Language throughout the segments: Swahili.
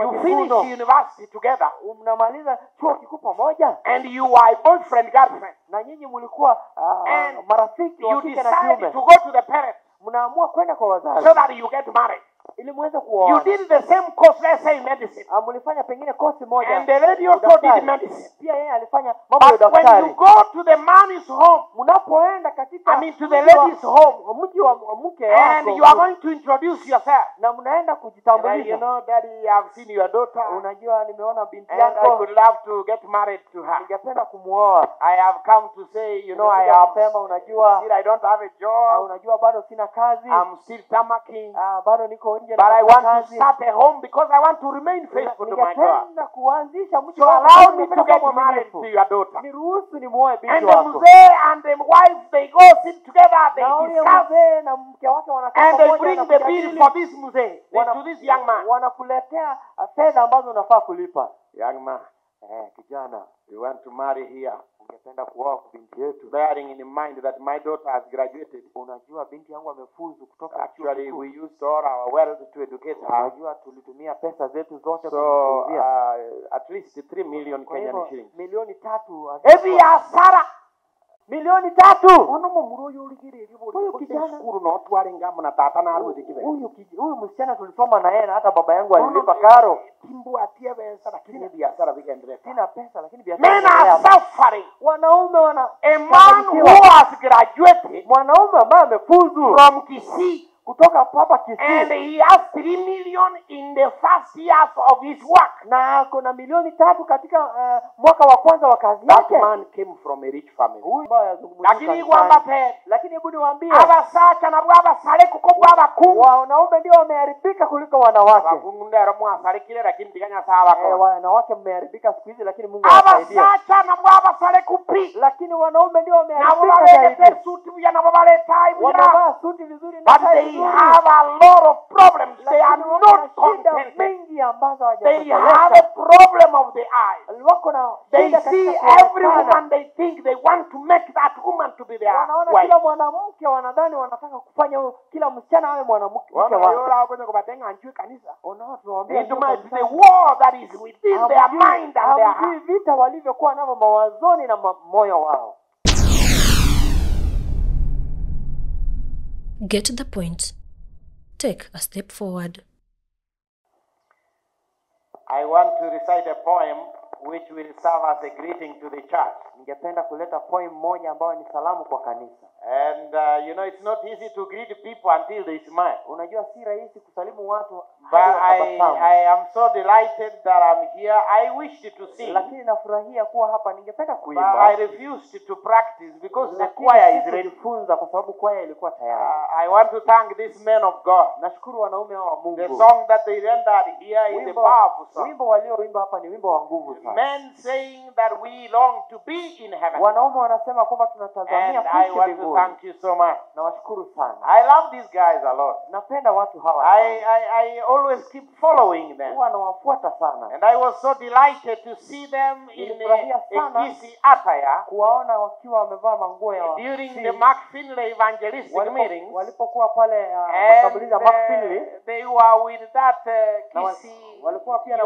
You finish university together. Mnamaliza chuo kikuu pamoja. And you are a boyfriend, girlfriend. Na nyinyi mlikuwa marafiki wa kike na kiume. You decide to go to the parents. Mnaamua kwenda kwa wazazi. So that you get married. Ili muweze kuoa. You did the same course, let's say medicine. Mlifanya pengine kosi moja. And the lady also did medicine. Pia yeye alifanya mambo ya daktari. But when you go to the man's home, mnapoenda katika to the lady's home, mji wa mke wako. And you are going to introduce yourself. Na mnaenda kujitambulisha. You know, Daddy, I've seen your daughter. Unajua nimeona binti yako. And I could love to get married to her. Ningependa kumuoa. I have come to say, you know, I don't have a job. Unajua bado sina kazi. I'm still tamaking. Bado niko nje na kazi. But I want to start a home because I want to remain faithful to my God. Ningependa kuanzisha mji So allow me to get married to your daughter. Niruhusu nimuoe binti wako. And the mzee and the wife, they go sit together, they discuss. Na mke wake wanakaa pamoja. And they bring the bill for this mzee, to this young man. Wanakuletea fedha ambazo unafaa kulipa. Young man, kijana, you want to marry here. Ungependa kuoa binti yetu. Bearing in mind that my daughter has graduated. Unajua binti yangu amefuzu kutoka. Actually, we used all our wealth to educate her. Unajua tulitumia pesa zetu zote kumfunzia. At least 3 million Kenyan shillings. Milioni 3. Ebi ya Sara. Milioni 3. Huyu kijana skuru na watu warengamu na tata na arudi kibe. Huyu msichana tulisoma na yeye na hata baba yangu alilipa karo. Timbu atia pesa lakini biashara vikaendelea. Sina pesa lakini biashara. Men are suffering. Wanaume a man who has graduated. Mwanaume ambaye amefuzu from Kisii. Kutoka hapa Kisii. And he has 3 million in the first years of his work. Na kuna milioni 3 katika mwaka wa kwanza wa kazi yake. That man came from a rich family. Lakini kwamba pe. Lakini hebu niwaambie. Abasacha na baba sale kuko abakungu. Wanaume ndio wameharibika kuliko wanawake. Abakungu ndero mwa kile lakini tiganya sawa kwa. Wanawake mmeharibika siku hizi lakini Mungu awasaidie. Abasacha na baba sale kupi. Lakini wanaume ndio wameharibika zaidi. Na wale suti ya na baba le tai. Wanavaa suti vizuri na they have a lot of problems. They are not contented. They have a problem of the eyes. They see every woman, they think they want to make that woman to be their wife. Kila mwanamke wanadhani wanataka kufanya kila msichana awe mwanamke wake. The war that is within their mind and their heart. Vita walivyokuwa navyo mawazoni na moyo wao. Get to the point. Take a step forward. I want to recite a poem which will serve as a greeting to the church. Ningependa kuleta poem moja ambayo ni salamu kwa kanisa. And you know, it's not easy to greet people until they smile. Unajua si rahisi kusalimu watu hadi watabasamu. I am so delighted that I'm here. I wished to sing. Lakini nafurahia kuwa hapa, ningependa kuimba. But I refused to practice because the choir is ready. Kufunza kwa sababu choir ilikuwa tayari. I want to thank these men of God. Nashukuru wanaume wa Mungu. The song that they rendered here is a powerful song. Wimbo walioimba hapa ni wimbo wa nguvu sana. Men saying that we long to be in heaven. Wanaume wanasema kwamba tunatazamia kuishi mbinguni. Thank you so much. Nawashukuru sana. I love these guys a lot. Napenda watu hawa. I always keep following them. Huwa nawafuata sana. And I was so delighted to see them in Kisii attire. Kuwaona wakiwa wamevaa manguo ya during the Mark Finley evangelistic meetings. Walipokuwa pale makaburi ya Mark Finley. They were with that Kisii. Walikuwa pia na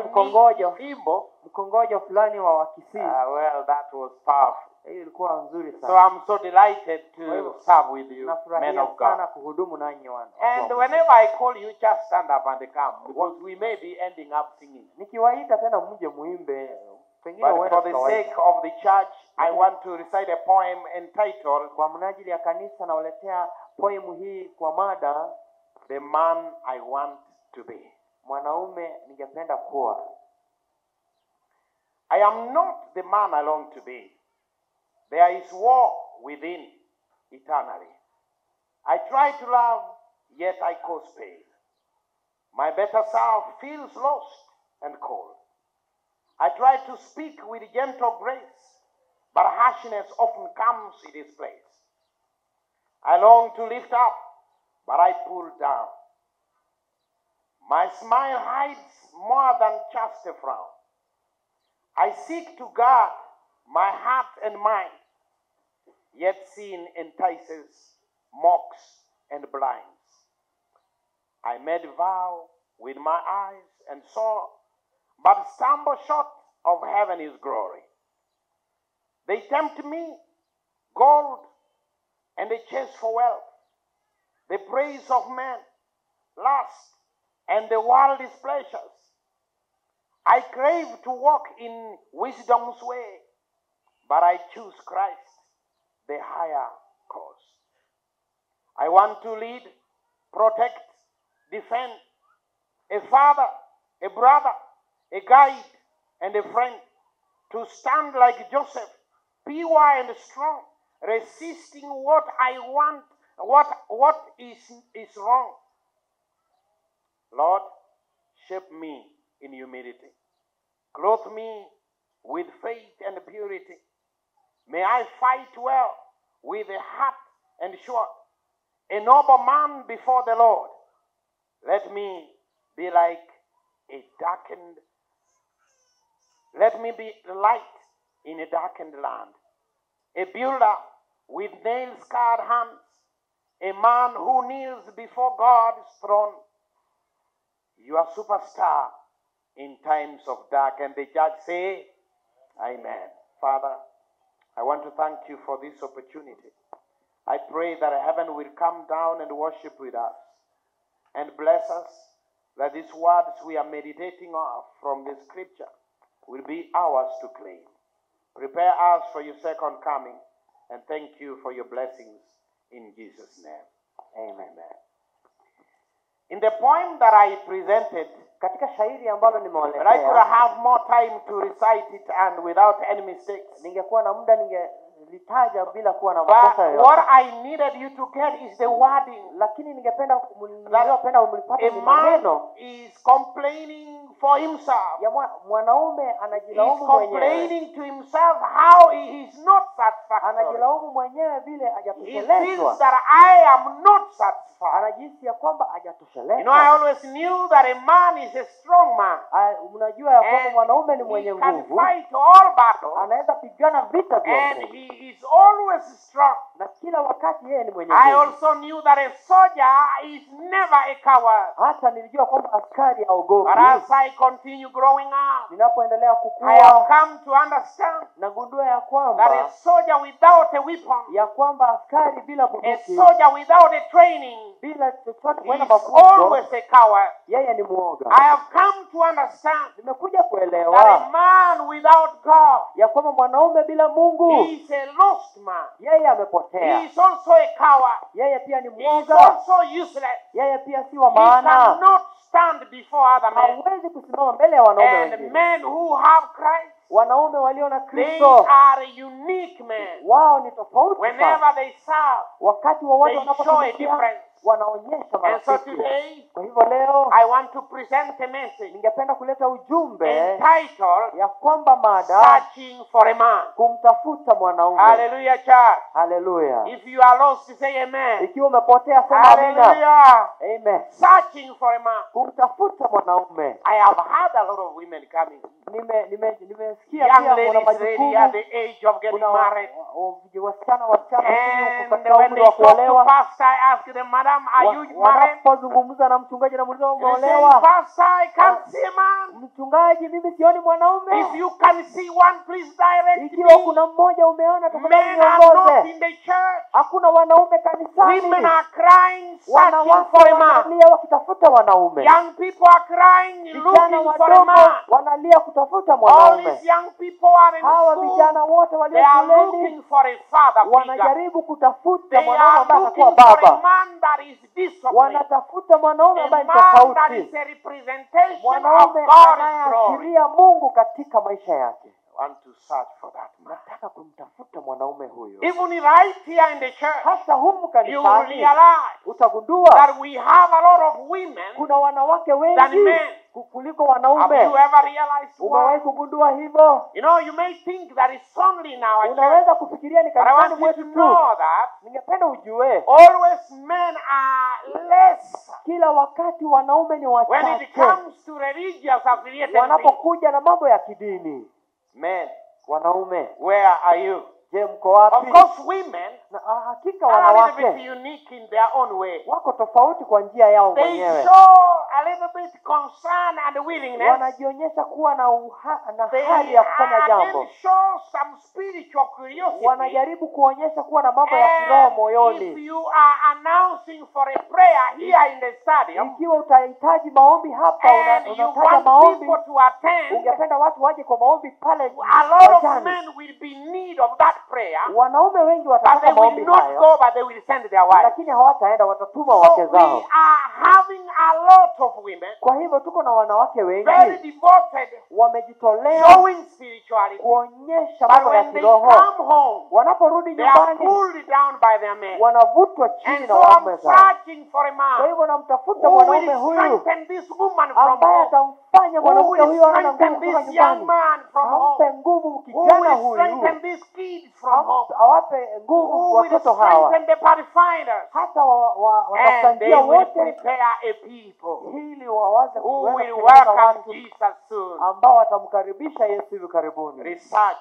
mkongojo fulani wa Kisii. Well, that was powerful. Hiyo ilikuwa nzuri sana. So I'm so delighted to serve with you, men of God. Kuhudumu nanyi wana. And whenever I call you, just stand up and come, because we may be ending up singing. Nikiwaita tena mje muimbe. But for the sake of the church, I want to recite a poem entitled, kwa mnajili ya kanisa nawaletea poem hii kwa mada, The Man I Want to Be. Mwanaume ningependa kuwa. I am not the man I long to be. There is war within eternally. I try to love, yet I cause pain. My better self feels lost and cold. I try to speak with gentle grace, but harshness often comes in its place. I long to lift up, but I pull down. My smile hides more than just a frown. I seek to guard my heart and mind, yet sin entices, mocks, and blinds. I made vow with my eyes and saw but stumble short of heaven's glory. They tempt me, gold, and they chase for wealth, the praise of men, lust, and the world's pleasures. I crave to walk in wisdom's way, but I choose Christ, the higher cause. I want to lead, protect, defend, a father, a brother, a guide, and a friend, to stand like Joseph, pure and strong, resisting what I want, what is wrong. Lord, shape me in humility. Clothe me with faith and purity. May I fight well with a heart and sword, a noble man before the Lord. Let me be like a darkened, let me be light in a darkened land, a builder with nail-scarred hands, a man who kneels before God's throne. You are superstar in times of dark. And the judge say, Amen. Father, I want to thank you for this opportunity. I pray that heaven will come down and worship with us and bless us, that these words we are meditating on from the scripture will be ours to claim. Prepare us for your second coming, and thank you for your blessings in Jesus' name. Amen. In the poem that I presented, katika shairi ambalo but I could nimewaletea, have more time to recite it and without any mistakes. ningekuwa na muda ningelitaja bila kuwa na But makosa what yoyote, I needed you to get is the wording. lakini ningependa mlipate A ni man maneno is complaining for himself. ya mwanaume He is anajilaumu mwenyewe, complaining to himself how he is not satisfactory. anajilaumu mwenyewe vile He hajatoshelezwa, feels that I am not satisfied. anajihisi ya kwamba You know, I hajatoshelezwa. always knew that a man is a strong man. Mnajua ya kwamba And mwanaume ni he mwenye can nguvu, fight all battles. anaweza pigana vita And vyote, he is always strong. na kila wakati yeye ni mwenye I nguvu. also knew that a soldier is never a coward. Hata nilijua kwamba askari haogopi. But as I continue growing up, Ninapoendelea I have kukua, come to understand nagundua ya that a kwamba soldier without a weapon, askari bila a bunduki, soldier without a training, bila chochote is kwenda mafunzo, always a coward. yeye ni mwoga. I have come to understand Nimekuja that a kuelewa man without God ya kwamba mwanaume bila Mungu, is a lost man. yeye He amepotea. is also a coward. Yeye pia ni He is mwoga, also useless. yeye pia si wa He maana, cannot stand before other men. hawezi kusimama mbele ya wanaume And wengine. men who have Christ, Wanaume walio na they Kristo, are unique men. wao ni tofauti sana. Whenever they serve, Wakati wowote they show a wanapotumikia, difference. wanaonyesha And so marafiki. today, Kwa hivyo leo I want to present a message ningependa kuleta ujumbe entitled ya kwamba mada Searching for a Man. kumtafuta mwanaume. Hallelujah, church. Haleluya. If you are lost, say amen. Ikiwa umepotea sema amina. Hallelujah. Amen. Searching for a man. Kumtafuta mwanaume. I have had a lot of women coming. Nimesikia Young pia kuna ladies ready at majukumu, the age of getting kuna married. wasichana And katika when umri they wa talk to kuolewa, pastor, I ask them, Madam, are you married? wanapozungumza na mchungaji na muuliza They say, umeolewa? Pastor, I can't see a man. Mchungaji, mimi sioni mwanaume. If you can see one, please direct Ikiwa me. kuna mmoja umeona, tafadhali Men are not niongoze. in the church. Hakuna wanaume kanisani. Women are crying, searching Wanawake for a man. wanalia wakitafuta wanaume. Young people are crying, Vijana looking for a wadogo man. wanalia kutafuta All mwanaume. these young people are in Hawa school. vijana wote walio They are shuleni looking for a father figure. wanajaribu kutafuta They mwanaume are ambaye looking atakuwa for a baba. man that is disciplined. Wanatafuta mwanaume A ambaye ni man that tofauti, is a representation of mwanaume God's glory. anayeashiria Mungu katika maisha yake. I want to search for that man. Nataka kumtafuta mwanaume huyo. Even right here in the church, Hata humu you will kanisani realize utagundua that we have a lot of women kuna wanawake than wengi men. kuliko Have wanaume. you ever realized Umewahi why? kugundua hivyo? You know, you may think that it's only in our church, Unaweza kufikiria ni but I kanisani want you to mwetu know tu. that Ningependa ujue always men are less kila wakati wanaume ni when it wachache comes to religious affiliated things. wanapokuja na mambo ya kidini. Men, Wanaume, where are you? Je, mko Of wapi? course, women Na hakika are a little bit wanawake unique in their own way. wako tofauti kwa njia yao They mwenyewe. show a little bit concern and willingness. Wanajionyesha kuwa na na They hali ya kufanya jambo. again show some spiritual curiosity. Wanajaribu kuonyesha kuwa na mambo ya kiroho If moyoni. you are announcing for a prayer here in the stadium, Ikiwa utahitaji maombi hapa, and you unataja want maombi, people to attend, ungependa watu waje kwa maombi pale a lot of uwanjani. men will be in need of that prayer, Wanaume wengi but watataka they will maombi not hayo, go, but they will send their wives. lakini hawataenda, watatuma So wake we zao. are having a lot of women Kwa hivyo tuko na wanawake very wengi devoted, wamejitolea showing spirituality, kuonyesha but mambo ya when they kiroho. come home, Wanaporudi they are nyumbani pulled down by their men. wanavutwa chini And na so waume I'm zao. searching for a Kwa man hivyo namtafuta who mwanaume will huyu strengthen this woman from ambaye home, atamfanya who mwanamke will huyu awe na strengthen nguvu kutoka this young nyumbani, man from ampe home, nguvu who kijana will huyu, strengthen these kids from home, awape nguvu who will watoto hawa, strengthen the pathfinders, hata and they watasanjia will wote, prepare a people ili wawaze who kuweza will kutengeneza welcome watu Jesus soon. ambao watamkaribisha Yesu hivi karibuni. Research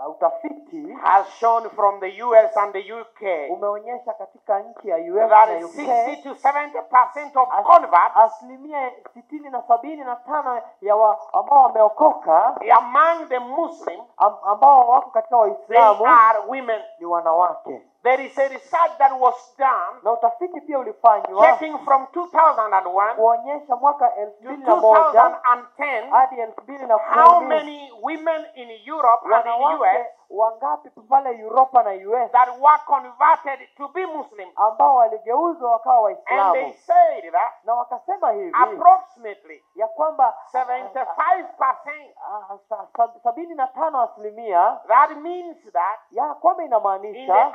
Utafiti has shown from the US and the UK umeonyesha katika nchi ya US that na 60 UK to 70% of converts asilimia 60 na 75 ya ambao wameokoka among the Muslims, ambao wako katika they Waislamu are women. ni wanawake. There is a research that was done Na utafiti pia ulifanywa checking from 2001 kuonyesha mwaka to 2001 2010 hadi how 2010 many women in Europe and in US wanawake wangapi pale Europa na US that were converted to be Muslims. ambao waligeuzwa wakawa And they Waislamu, said that na wakasema hivi approximately ya kwamba 75%, 75%, that means that ya kwamba in the inamaanisha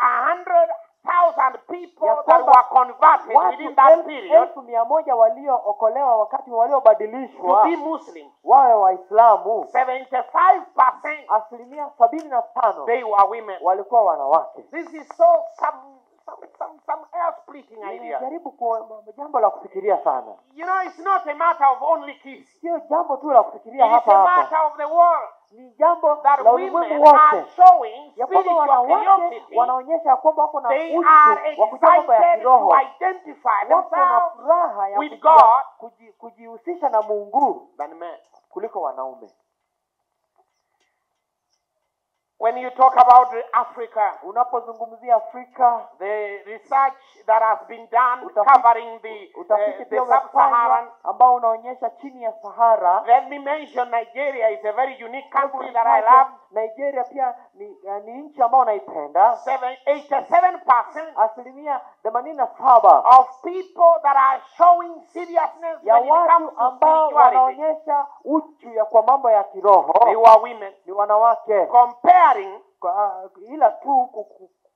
100,000 people ya that kwamba were converted watu within that period 1,100 waliookolewa wakati to waliobadilishwa be Muslims, wawe Waislamu, 75% 75% they were women. walikuwa wanawake. This is so some air splitting idea. Jaribu kwa jambo la kufikiria sana, You know, it's not a matter of only kids. sio jambo tu la kufikiria It is hapa a hapa, matter of the world ni jambo that la ulimwengu women are wote, showing ya kwamba spiritual wanawake curiosity. wanaonyesha ya kwamba wako na They uchu are wa kujua mambo ya excited kiroho, to identify wako na themselves furaha ya with kujua- God kujihusisha na Mungu than men. kuliko wanaume. When you talk about Africa, Unapozungumzia Afrika, the research that has been done Utafiti- covering utafiti the pia sub-Saharan, umefanywa ambao unaonyesha chini ya Sahara. let me mention Nigeria is a very unique country that I love. Nigeria pia ni nchi ambayo naipenda. 87% Asilimia 87 of people that are showing seriousness ya when it comes watu to ambao spirituality, wanaonyesha uchu ya kwa mambo ya kiroho they were women. ni wanawake. Comparing Ila tu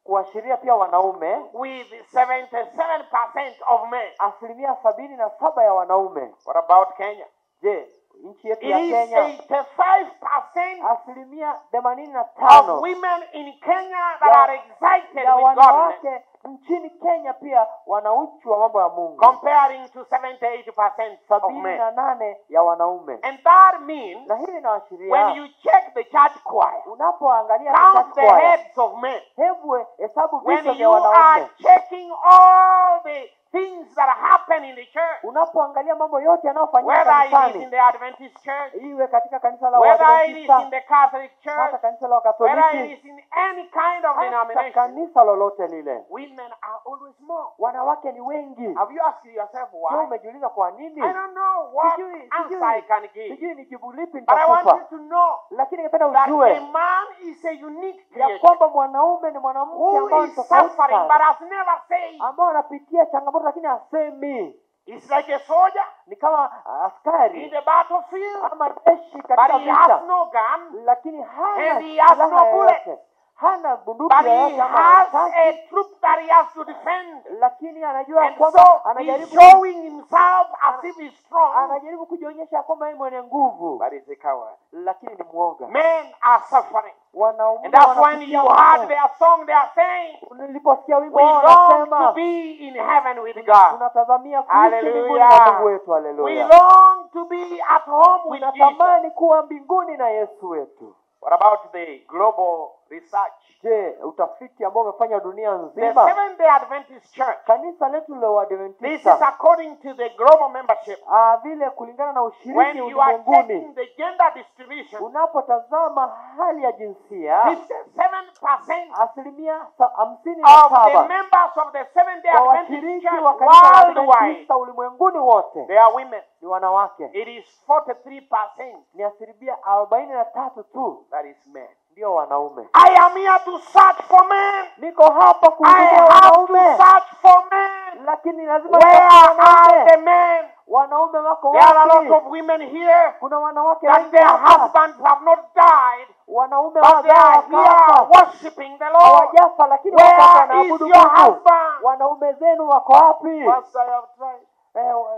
kuashiria pia wanaume, with 77% of men. asilimia 77 ya wanaume. What about Kenya? Je, nchi yetu It ya is Kenya, 85% asilimia of 85 women in Kenya that are excited ya with godliness, wanawake nchini Kenya pia wana uchu wa mambo ya Mungu, comparing to 78% of men. 78 ya wanaume. And that means Na hili when inaashiria you check the church choir, unapoangalia count the kwaya, heads of men. hebu hesabu When vichwa vya you are wanaume. checking all the things that happen in the church, Unapoangalia mambo yote yanayofanyika whether it is in kanisani, the Adventist church, iwe katika kanisa la whether it is in Waadventista, the Catholic hata church, kanisa la whether it Katoliki, is in any kind of hata denomination, kanisa lolote lile, women are always more. wanawake ni wengi. Have you asked yourself Je, why? umejiuliza kwa nini? I don't know what Sijui, answer I can give, sijui ni jibu lipi but I want nitakupa, you to know lakini ningependa that a ujue man is a unique ya creation kwamba mwanaume ni mwanamke who ambaye ni is tofauti suffering but sana, has never said. ambao anapitia changamoto lakini hasemi. He's like a soldier Ni kama in askari the battlefield, ama jeshi but katika he has vita, no gun, lakini hana and he has silaha no bullet. yoyote, hana bunduki but he yoyote ama has risasi, a troop that he has to defend. lakini anajua And kwamba so he's anajaribu showing himself as if he's strong, anajaribu kujionyesha kwamba yeye mwenye nguvu, but he's a coward. lakini ni mwoga. Men are suffering. Wanaume And that's when wanapitia you heard mambo. their song, they are saying, Niliposikia wimbo we wao long to wanasema be in heaven with God. tunatazamia kuishi Hallelujah. mbinguni na Mungu wetu. We Haleluya. long to be at home with Jesus. Tunatamani kuwa mbinguni na Yesu wetu. What about the global research. Je, utafiti ambao umefanya dunia The nzima, Seventh-day Adventist Church, kanisa letu la this is Waadventista, according to the global membership. vile kulingana na When ushiriki you are checking ulimwenguni, the gender distribution, unapotazama hali ya jinsia, 57% 57% of the members of the Seventh-day kwa Adventist washiriki Church wa kanisa la worldwide, Adventista ulimwenguni wote they are women. ni wanawake. It is 43% Ni 43% tu that is men. ndio wanaume. I am here to search for men. Niko hapa I kuhudumia have to wanaume, search for men. lakini lazima Where nitafute are the wanaume. men? Wanaume wako There are a lot wapi? of women here Kuna wanawake that wengi their hapa, husbands have not died, wanaume but they are here wakafa, worshiping the Lord. hawajafa lakini wako Where is wanaabudu your Mungu. husband? Wanaume zenu wako wapi? Pastor, I have tried.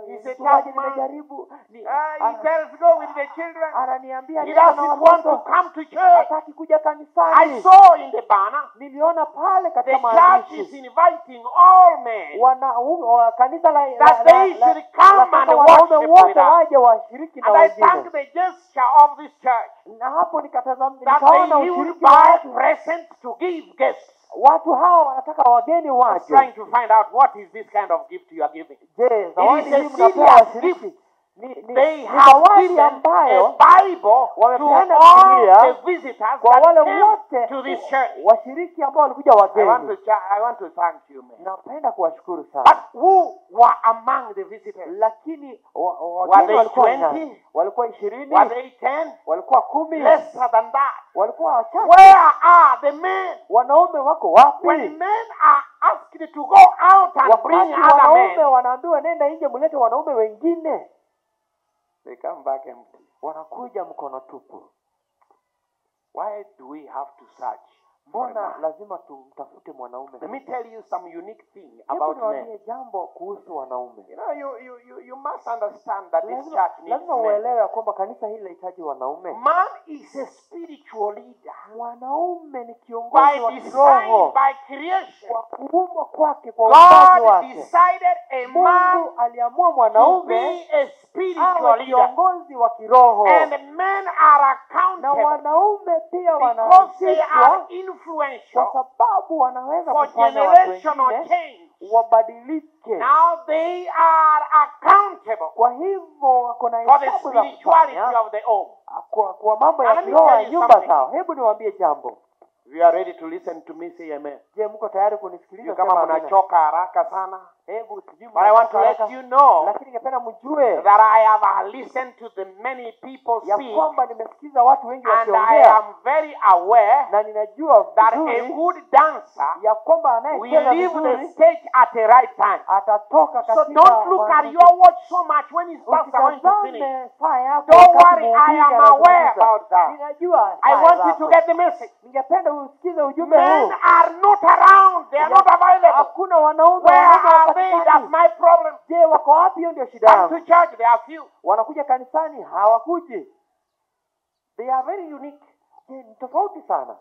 He's a Mchungaji, tough man. nimejaribu. He tells go with the children. Ananiambia He nenda na doesn't want to watoto, come to church. hataki kuja I kanisani. saw in the banner, Niliona pale the katika church is maandishi inviting all men kanisa that they should come and wanaume worship with wote us. waje washiriki na And I wengine. thank the gesture of this church Na hapo that nikaona they would ushiriki wa buy watu. presents to give guests. Watu hawa wanataka wageni I was waje. trying to find out what is this kind of gift you are giving. Je, zawadi It is a hii mnapewa serious washiriki? They Ni have zawadi given a ambayo Bible to wamepeana all Biblia the visitors kwa that wale came wote to this church. washiriki ambao walikuja I want wageni. to thank you, man. Napenda kuwashukuru But sana. who were among the visitors? Lakini Were wageni they walikuwa 20? nani? Walikuwa 20, Were they 10? walikuwa 10, Lesser than that. walikuwa wachache. Where are the men? Wanaume wako When wapi? men are asked to go out and bring Wakati other wanaume men, wanaambiwa nenda nje mlete wanaume wengine, they come back empty. wanakuja mkono tupu. Why do we have to search? Mbona lazima tumtafute mwanaume? Let me tell you some unique thing Hebu about men. niwaambie jambo kuhusu wanaume. You know, you must understand that this church needs Lazima men. uelewe kwamba kanisa hili linahitaji wanaume. Man is a spiritual leader Mwanaume ni kiongozi by wa design, kiroho, by creation. kwa kuumbwa kwake, kwa uumbaji God wake. decided a man Mungu aliamua to mwanaume be a spiritual awe leader, kiongozi wa kiroho, and men are na accountable wanaume pia because they wanahusishwa are kwa influential sababu wanaweza for kufanya watu generational wengine change. wabadilike. Now they are accountable Kwa hivyo wako na for the hesabu za spirituality kufanya of the home. kwa mambo Now ya let me kiroho tell ya you nyumba something. zao. Hebu niwaambie jambo. If you are ready to listen to me, say amen. Je, mko tayari kunisikiliza? You kama Sema amina. mnachoka haraka sana. Hebu sijui But I want to mnachoka let you know lakini ningependa mjue that I have listened to the many people ya speak, kwamba nimesikiza watu wengi and I wakiongea, am very aware na ninajua that a vizuri good dancer ya kwamba will anayecheza leave the vizuri stage at the right time. atatoka So katika don't look at your watch so much when it's past going to finish. usitazame saa yako Don't wakati worry, I mhubiri am aware anazungumza. about that. Ninajua I saa want you zako. to get the message. Ningependa usikize ujumbe Men huu. are not around. They are not available. Hakuna wanaume Where wanaume are they? That's hawapatikani. my problem. Je, wako wapi? Hiyo ndio shida Come yangu. to church, there are few. Wanakuja kanisani hawakuji. They are very unique. Je, ni tofauti sana.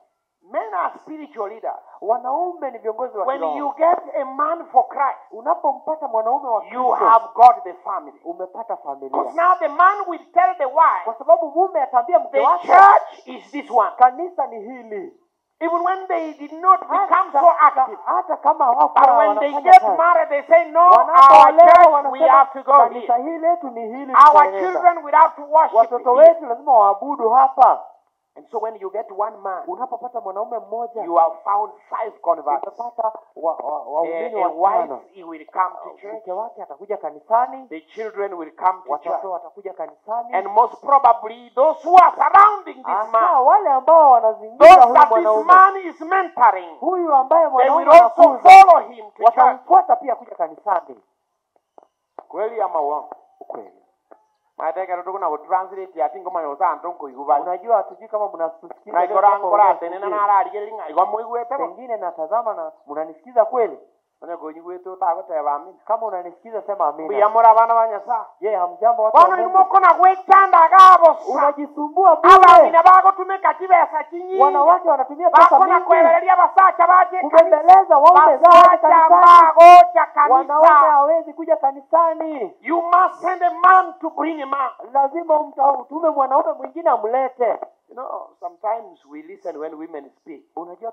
Men are spiritual leaders. Wanaume ni viongozi wa When kiroho. you get a man for Christ, Unapompata mwanaume wa you Kristo, have got the family. umepata Because familia. now the man will tell the wife, Kwa sababu mume ataambia mke the wake, church is this one. kanisa ni hili. Even when they did not become so active. Hata kama hawakuwa But when they wanafanya get kazi. married, they say, no, our Wanapoolewa church, we wanasema have to go kanisa here. hili letu ni hili, Our tutaenda. children will have to worship Watoto here. wetu lazima waabudu hapa. And so when you get one man, Unapopata mwanaume mmoja, you have found 5 converts. utapata waumini A watano. wife, he will come to church. Mke wake atakuja kanisani, The children will come to watoto church. watakuja kanisani. And most probably those who are surrounding this Hasa man, wale ambao wanazingira those huyu that this mwanaume, man is mentoring, huyu ambaye they mwanaume will also anakuza, follow him to church. watamfuata pia kuja kanisani. Kweli ama uongo? Ukweli. Mateka ndio kuna translate ya tingo manyo sa ndongo iguba. Unajua hatujui kama mnasikiza Na leo ikora kama ngora mnasikiza. tenena na ara rigelinga igwa muigwete bo. Pengine natazama na mnanisikiza kweli. None go nyigweto ta go teba amina. Kama unanisikiza sema amina. Buya mura bana banyasa. Je, hamjambo watu wa Bano Mungu? nimoko na gwechanda gabo. Unajisumbua Aba bure. mina bago tumeka kibesa kinyi. Wanawake wanatumia pesa Bako na mingi kwereria basacha baje kubembeleza waume zao hadi basacha kanisani. bago cha Wanaume kanisa. hawezi kuja kanisani. You must send a man to bring him out. Lazima utume mwanaume mwingine amlete. You know, sometimes we listen when women speak. Unajua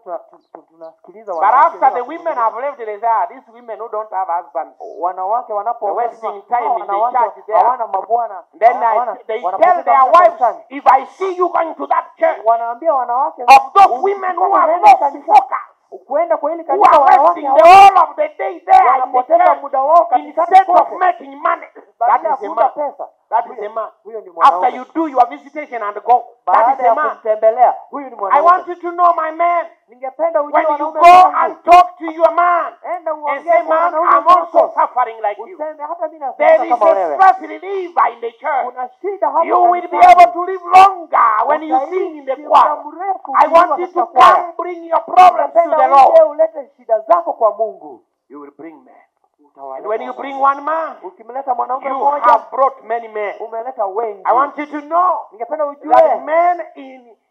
tunasikiliza But after the women have left, they say, these women who don't have husbands. wanawake wasting time in the church there. hawana mabwana. Then they tell their wives, if I see you going to that church, wanaambia wanawake of those women who have lost focus, kwenda kwa ile who kanisa are wasting the whole of the day there in the wanapoteza muda wao church kanisani instead of kote. making money. That Baada ya is a kuuza man. pesa. That is a man. Huyo ni After mwanaume. you do your visitation and go, that Baada is a ya man. kumtembelea, huyu ni I mwanaume. want you to know, my man, Ningependa ujue when you wanaume go wangu. and talk to your man Enda and uongee say, kwa man, wanaume I'm also wako. suffering like you. Useme hata mimi There nasema is kama a wewe. stress reliever in the church. Kuna shida hapa. You will be kanisani. able to live longer when you sing in the Utaishi choir. muda mrefu I ukiwa want you to katika kwaya. come bring your problems to Ningependa the uje Lord. ulete shida zako kwa Mungu. You will bring men. Utawaleta And when you watu. bring one man, Ukimleta mwanaume you mmoja, have brought many men. umeleta wengi. I want you to know Ningependa that ujue men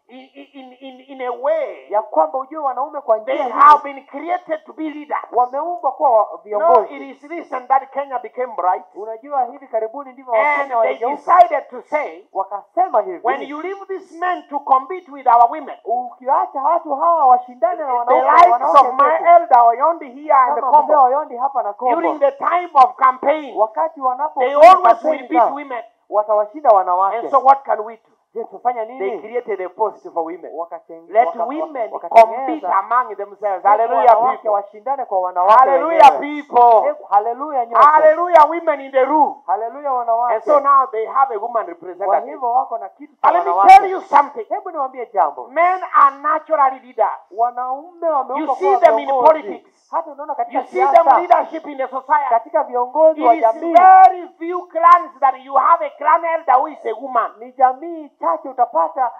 in a way, ya kwamba ujue wanaume kwa they njia hii have been created to be leaders. wameumbwa kuwa No, it viongozi. is recent that Kenya became bright. Unajua hivi karibuni ndivyo And Wakenya they waligeuka. decided to say, Wakasema hivi, when you leave these men to compete with our women, ukiacha watu hawa washindane na the wanaume likes wanawake of my zetu, elder Oyondi here and the kama mzee combo, Oyondi hapa na during Kombo, the time of campaign, wakati wanapo they always will beat women. watawashinda wanawake. And so what can we do? Je, tufanya They nini? created a post for women. Wakatengeneza Let women compete among themselves. Hallelujah, wanawake people. washindane kwa wanawake Hallelujah, wenyewe. people. Hallelujah nyote. Hallelujah, women in the room. Hallelujah And wanawake. so now they have a woman Kwa representative. hivyo wako na kitu But cha let me wanawake. tell you something. Hebu niwaambie jambo. Men are naturally leaders. Wanaume You wameumbwa see kuwa them in viongozi. politics. Hata unaona You katika see them siasa, leadership in the society. katika viongozi wa It is jamii. very few clans that you have a clan elder who is a woman. Ni jamii chache utapata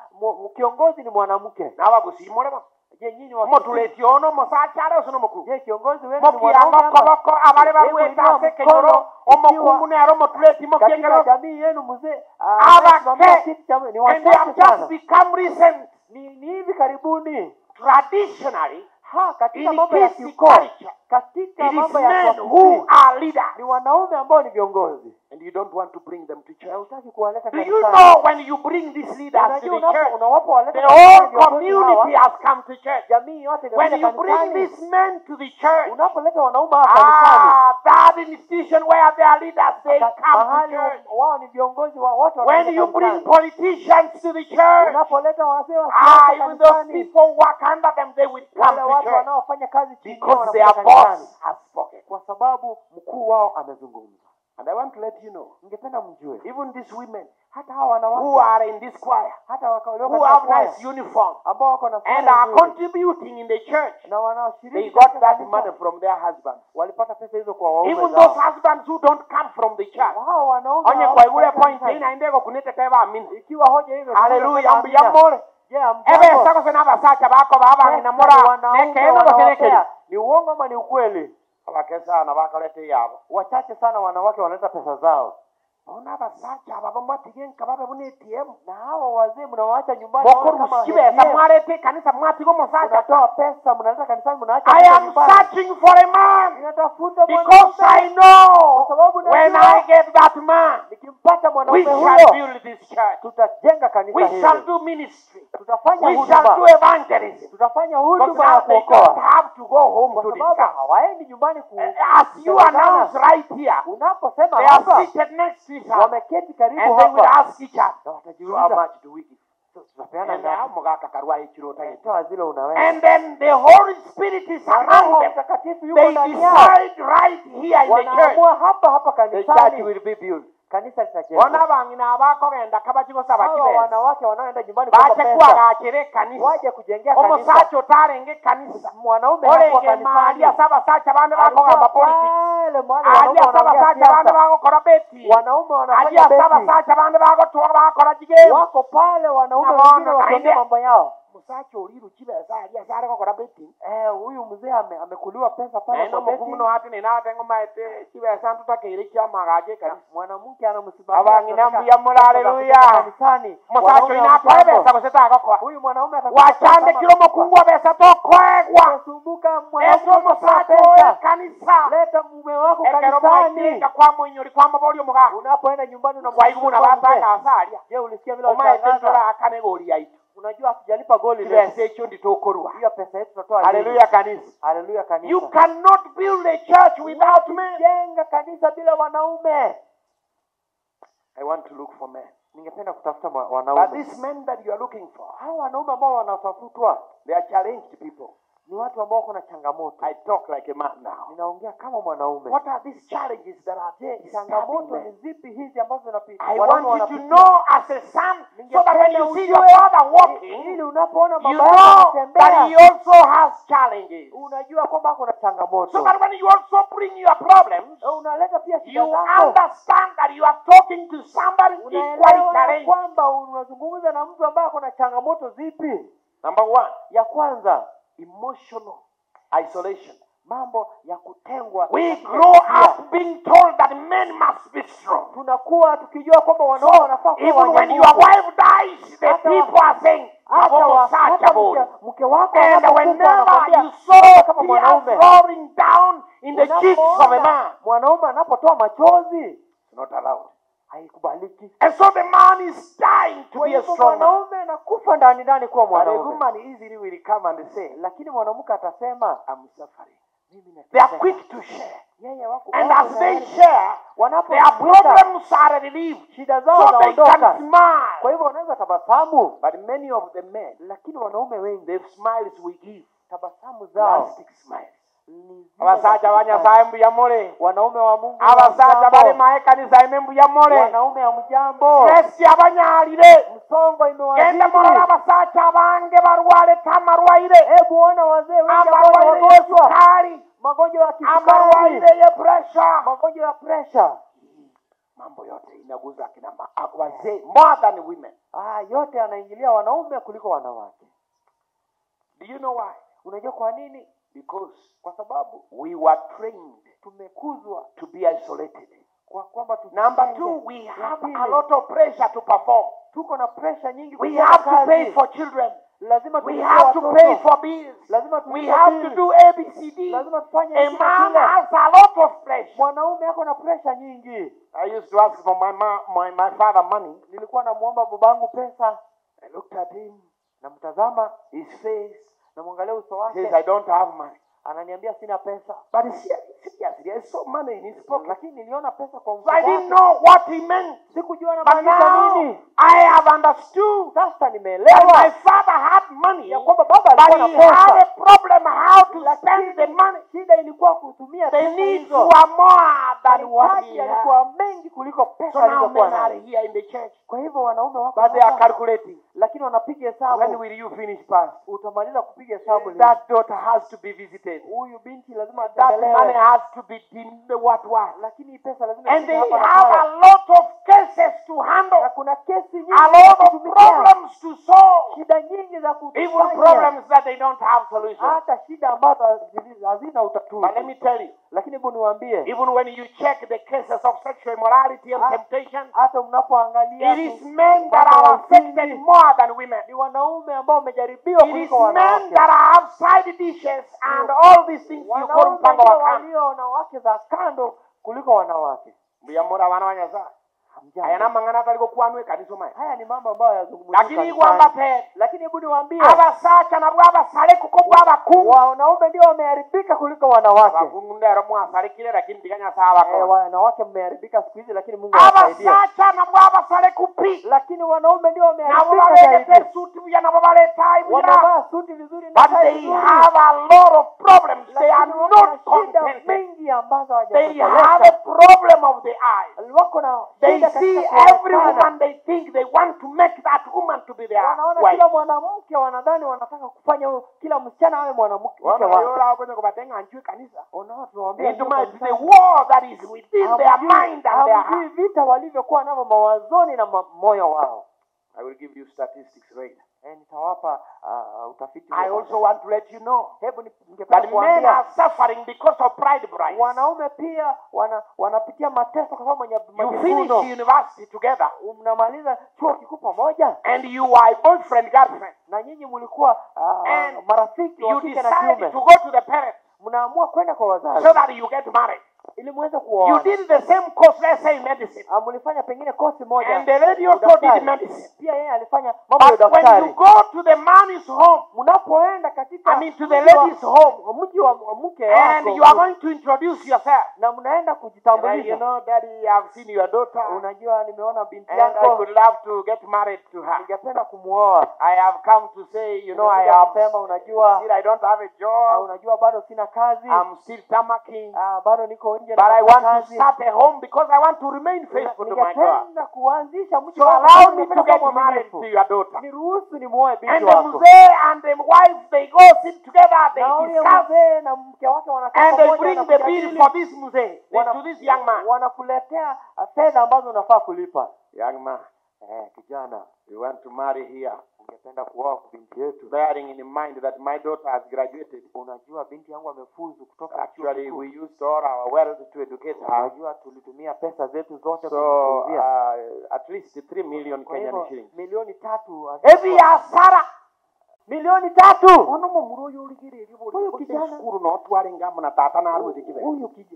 kiongozi ni mwanamke. Nawa gusimoreba. Je, nyinyi wa Motuletiono mosachare osono mukuru. Je, kiongozi wenu ni Mokira mwanaume ama? mokoboko abale bagweta sekenyoro omokungu ne aromotuleti Katika mokiengero. jamii yenu mzee Abake. kitu cha ni And they wachache have just sana. become recent. Ni hivi karibuni Traditionally, katika in mambo ya Kisii kikoo, culture, katika it is mambo ya men kwa who are leaders. ni wanaume ambao ni viongozi. And you don't want to bring them to Na church. hutaki kuwaleta Do you kanisani. know when you bring these leaders to Unajua the church, unawapowaleta the kanisani whole viongozi community hawa, has come to church. jamii yote When inakuja you bring kanisani. these men to the church, Unapoleta wanaume hapa kanisani, that institution where they are leaders, they come to mahali church. wao ni viongozi wa wote When wanakuja you bring kanisani. politicians to the church, Unapoleta wazee wa siasa even those kanisani, people work under them, they will come wale to watu church wanaofanya kazi chini yao because their wanakuja kanisani. boss has spoken. Kwa sababu mkuu wao amezungumza. And I want to let you know, Ningependa mjue even these women hata hawa wanawake who are in this choir, hata wakaolewa who katika have kwaya, nice uniform ambao wako na and sare are nzuri, contributing in the church, na they wanaoshiriki got katika that kanisa, money from their husbands. walipata pesa hizo kwa waume Even zao. those husbands who don't come from the church. Hao wanaume Onye hawako kwa igule katika point kanisa. inaendeko kuneteka amina. Ikiwa hoja hivyo, Hallelujah, tunasema amina. mbiyamore. Je, Ebe amjambo? sako sena basacha bako baba Pesa ina mora wanaume nekeno wanawapea. bosenekeli. Ni uongo ama ni ukweli? Abakesa na bakalete yabo. Wachache sana wanawake wanaleta pesa zao. Ona basacha baba mwatigenka baba bune ATM. Na hawa wazee mnawaacha nyumbani Boko kama rusibe ATM. samwarete kanisa mwatigo mosacha. Mnatoa pesa mnaleta kanisani mnaacha I pesa am nyumbani. searching for a man Ninatafuta because I know when I get that man, nikimpata we mwanaume shall huyo build this church. tutajenga kanisa We shall hili. do ministry. Tutafanya We shall do huduma. evangelism. Tutafanya Because huduma ya now they don't kuokoa. have to go home Kwa to sababu discuss. hawaendi nyumbani As you announce right here, unaposema they are hapa seated next to each other. wameketi karibu And they will hapa ask each other, na how watajiuliza much do we give? tunapeana And ngapi? mugaka karwa ichirota yetu. Toa zile unaweza. And then the Holy Spirit is Na among Roho them. Mtakatifu yuko They ndani yao. decide right here in the church. Wanaamua hapa The church kanisani will be built. kanisa litajengwa. Ona bangina bakogenda kabachigo Hawa sabakibeza. wanawake wanaoenda nyumbani kwa Bache pesa kwagakire kanisa. waje kujengea kanisa. Omusacho tarenge kanisa. Mwanaume hapo Olenge kanisani malia saba sacha bande bakogamba politics. pale mahali wanaume Alia saba wanaongea sacha bande siasa. bakokora beti. Wanaume wanafanya Alia saba beti. sacha bande bakotwa bakora jigeo. Wako pale wanaume Na wengine wana wakiongea kainde. mambo yao. Musacho uliru chibeza alia sare kokora beti. Huyu mzee amekuliwa pesa pale Eno kwa beti. mukumuno hati ni nate ngomaete chibeza ntutakire kyamagaje kanisa. Mwanamke anamsimamia. Abangina mbuya mula haleluya. Kanisani. Musacho Wanaume inakwa hamjambo. besa koseta akokwa. Huyu mwanaume atakuwa Wachande kilo mukungwa besa tokwegwa. Umesumbuka mwanaume Eso musacho pesa. kanisa. Leta mume wako Ekero kanisani. mwakinga kwa mwinyori kwa maboli omuga. Unapoenda nyumbani Kwa igu na unamwambia batanga asalia. je, ulisikia vile Omaete walitangaza? ntora akane gori yaitu. Unajua hatujalipa goli leo. Kile secho nditokorwa. Hiyo pesa yetu tunatoa. Hallelujah kanisa. Hallelujah kanisa. You cannot build a church without men. Jenga kanisa bila wanaume. I want to look for men. Ningependa kutafuta But wanaume. these men that you are looking for, Hao wanaume ambao wanatafutwa they are challenged people. ni watu ambao kuna changamoto. I talk like a man now. Ninaongea kama mwanaume. What are these challenges that are there? Changamoto ni zipi hizi ambazo I want you to know as a son, so that when you see your father walking, ili unapoona you baba know yako that he anatembea, also has challenges. unajua kwamba kuna changamoto. So that when you also bring your problems, Unaleta pia shida you zako. understand that you are talking to somebody equally Unaelewa challenged. kwamba unazungumza na mtu ambaye kuna changamoto zipi? Number one, Ya kwanza, emotional isolation. mambo ya kutengwa. We katika grow hisia. up being told that men must be strong. Tunakuwa tukijua kwamba wanaume wanafaa kuwa Even when wenye your nguvu. wife dies, the Hata people are saying, hata mke wako and anapokufa whenever anakwambia, you saw kama tears mwanaume rolling down in the cheeks of a man, unapoona mwanaume anapotoa machozi, it's not allowed. haikubaliki. And so the man is dying to Kwa be a hivyo strong man. mwanaume anakufa ndani ndani kuwa But a mwanaume. woman easily will come and say, Lakini mwanamke atasema, I'm suffering. mimi They are nateseka. quick to share. Yeye wako And wako as they tayari. share, their Wanaposhika, problems are relieved. shida zao So they zinaondoka. can smile. Kwa hivyo wanaweza tabasamu. But many of the men, Lakini wanaume wengi, the smiles we give, tabasamu zao plastic smiles. ni zile Abasaja za banyasaye mbuyamole. wanaume wa Mungu. Abasaja hamjambo. bali maekanisa mbuyamole. Wanaume hamjambo. Stress abanyalire. Msongo Genda imewazidi. mulala abasaja abange barwale tamarwaire. Hebu ona wazee wengi ambao Amarwaire wagonjwa, yesukari. magonjwa ya kisukari, Amarwaire ya pressure. magonjwa ya pressure. Mambo yote inaguza kina wazee more than women. Yote yanaingilia wanaume kuliko wanawake. Do you know why? Unajua kwa nini? Because Kwa sababu we were trained tumekuzwa to be isolated. kwa kwamba Number two, we have a lot of pressure to perform. tuko na pressure nyingi. We kufanya have to kazi. pay for children. Lazima We tulipe have to watoto. pay for bills. Lazima We tulipe have to bills. do ABCD. Lazima tufanye A hiki man na kile. has a lot of pressure. Mwanaume ako na pressure nyingi. I used to ask for my father money. Nilikuwa namuomba babangu pesa, I looked at him, namtazama, his face. namwangalia uso He says, wake, I don't have money. ananiambia sina pesa. But seriously, I saw money in his pocket. Lakini niliona pesa kwa So mfuko I didn't wake. know what he meant. Sikujua But anamaanisha now nini. I have understood Sasa that my nimeelewa father had money, ya kwamba baba but alikuwa na he had pesa. a problem how to spend the money. Shida ilikuwa kutumia The pesa needs hizo. were more than what Mahitaji he had. yalikuwa mengi kuliko So pesa now alizokuwa men are nazo. here in the church, Kwa hivyo wanaume wako but they are hapa, calculating. lakini wanapiga When hesabu. will you finish past? Utamaliza kupiga hesabu lini? That daughter has to be visited. Huyu binti lazima That money atembelewe. has to be deemed what. Lakini hii pesa lazima And ifike they hapa na have a pale. lot of cases to handle, Na kuna kesi nyingi a za lot of kutumikia. problems to solve, Shida nyingi za even kufanya. problems that they don't have solutions. Hata shida ambazo hazina utatuzi. But let me tell you, Lakini hebu niwaambie, even when you check the cases of sexual immorality and temptation, hata mnapoangalia it is men that are affected more than women. ni wanaume ambao wamejaribiwa It is kuliko men wanawake. that have side dishes and all these things you call Wanaume mpango ndio wa kando. walio na wake za kando kuliko wanawake. Mbuyamura wana wanyaza. Ayana mangana taliko kuanwe kanisa mai. Haya ni mambo ambayo yazungumzwa. Lakini kwamba pe, lakini hebu niwaambie, abasacha na bwaba sale kuko abakungu. wanaume ndio wameharibika kuliko wanawake. Abakungu ndero mwa sale kile lakini tiganya sawa kwa. Wanawake mmeharibika siku hizi, lakini Mungu awasaidie. Abasacha na bwaba sale kupi. Lakini wanaume ndio Na wameharibika bwaba zaidi. lete suti ya na bwaba leta hivi. Wanavaa suti vizuri na But tai they vizuri. have a lot of problems. They are Lakini wako na not shida contented. mengi ambazo They have a hawajatosheleka. problem of the eyes. Wako na They shida see katika every kuonekana. woman, they think they want to make that woman to be their Wanaona wife. kila mwanamke, wanadhani wanataka kufanya kila msichana awe mwanamke wake. Wanaona kwenye kubatenga anjui kanisa. Unaona tunawaambia Into the war that is within their mind and their hamjui heart. vita walivyokuwa navyo mawazoni na moyo wao. I will give you statistics later. Nitawapa utafiti. I also want to let you know Hebu that ningependa men kuambia are suffering because of pride brides. wanaume pia wanapitia mateso kwa sababu You majivuno. finish university together Mnamaliza chuo kikuu pamoja and you are boyfriend, girlfriend. na nyinyi mlikuwa And marafiki wa You kike na decide kiume. to go to the parents Mnaamua kwenda kwa so wazazi that you get married. ili muweze You kuoana. did the same course, let's say medicine. Mlifanya pengine kosi moja. And the lady also did udaktari. medicine. Pia yeye alifanya mambo ya But when daktari. you go to the man's home, Mnapoenda katika to the lady's home, mji wa mke and wako you are going to introduce yourself. na mnaenda And kujitambulisha. you know, Daddy, I've seen your daughter, Unajua nimeona binti and I yako, could love to get married to her. ningependa kumuoa. I have come to say, I Nimekuja have kusema unajua still I don't have a job. unajua bado sina kazi. I'm still tamacking. Bado niko nje But I natafuta want to kazi. start a home because I want to remain faithful to my God. Ningependa kuanzisha mji So wangu allow kama me to ningependa get kuwa married mwaminifu. to your daughter. Niruhusu nimuoe binti And the wako. mzee and the wife, they go sit together, they Na huyo discuss, mzee na mke wake wanakaa and they pamoja bring na the kujadili. bill for this mzee, to this young man. Wanakuletea fedha ambazo unafaa kulipa. Young man, Kijana, we want to marry here, ungependa kuoa binti yetu. bearing in mind that my daughter has graduated. Unajua binti yangu amefuzu kutoka chuo Actually, kikuu. we used all our wealth to educate her. Unajua tulitumia pesa zetu zote So, kumfunzia. at least 3 million Kwa Kenyan hivyo shillings. milioni 3 Every year, Sarah. milioni 3. Huyu kijana skuru na watu wale ngamu na tata na aruthi kibe.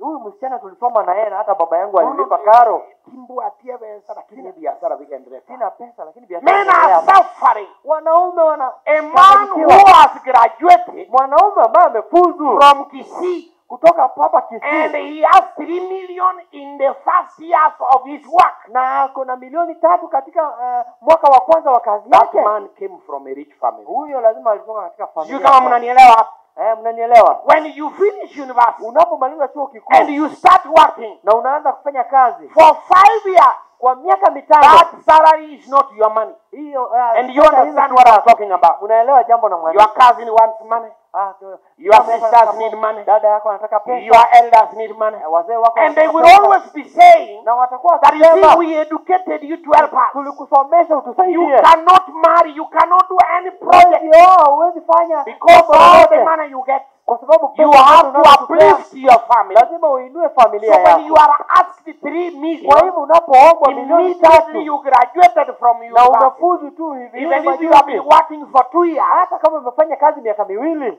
Huyu msichana tulisoma na yeye na hata baba yangu alilipa karo. Kimbo atie pesa lakini biashara vikaendelea. Sina pesa lakini biashara. Men are suffering. Wanaume wana A man who has graduated mwanaume ambaye amefuzu from Kisii kutoka hapa and Kisii he has 3 million in the first years of his work. na kuna milioni 3 katika mwaka wa kwanza wa kazi That yake. man came from a rich family. Huyo lazima alitoka katika Sijui familia. kama mnanielewa hapa. Mnanielewa? When you finish university Unapomaliza chuo and kikuu you start working na unaanza kufanya kazi for 5 years, kwa miaka 5, that salary is not your money. hiyo And you understand what I'm talking about. unaelewa jambo na mwalimu. Your cousin wants money. Your sisters need money. Dada yako anataka pesa. Your elders need money. Wazee wako And they wanataka will pesa. always be saying Na watakuwa that you see, wakisema we educated you to help us. tulikusomesha You utusaidie. cannot marry, you cannot do any project Huwezi fanya because mambo all the yote. money you get, Kwa sababu you pesa have to unazokupea, uplift your family. lazima uinue familia So when you yako. are asked 3 Kwa million, hivyo unapoombwa milioni immediately 3 you graduated from na university. unafuzu tu hivi Even hivi if you have been majuzi, working for 2 years. hata kama umefanya kazi miaka 2,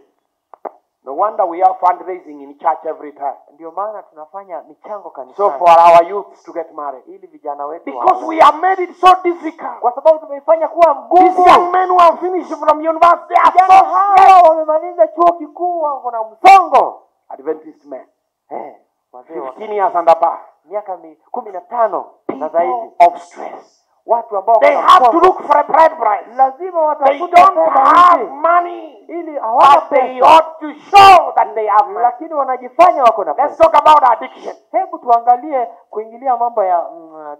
No wonder we are fundraising in church every time. ndio maana tunafanya michango So kanisani for our youth to get married. ili vijana wetu Because waolewe. we have made it so difficult. Kwa sababu tumeifanya kuwa These young ngumu. men who have finished from university, they are Vijana so stressed. hao wamemaliza chuo kikuu wako na msongo. Adventist men, Wazee wa 15 years and above, miaka 15 na people zaidi, of stress. watu ambao They wana have to msongo. look for a bride price. Lazima They watafute don't fedha have hizi money, ili hawana but they pesa, ought to show that they have money. lakini wanajifanya wako na Let's pesa. talk about addiction. Hebu tuangalie kuingilia mambo ya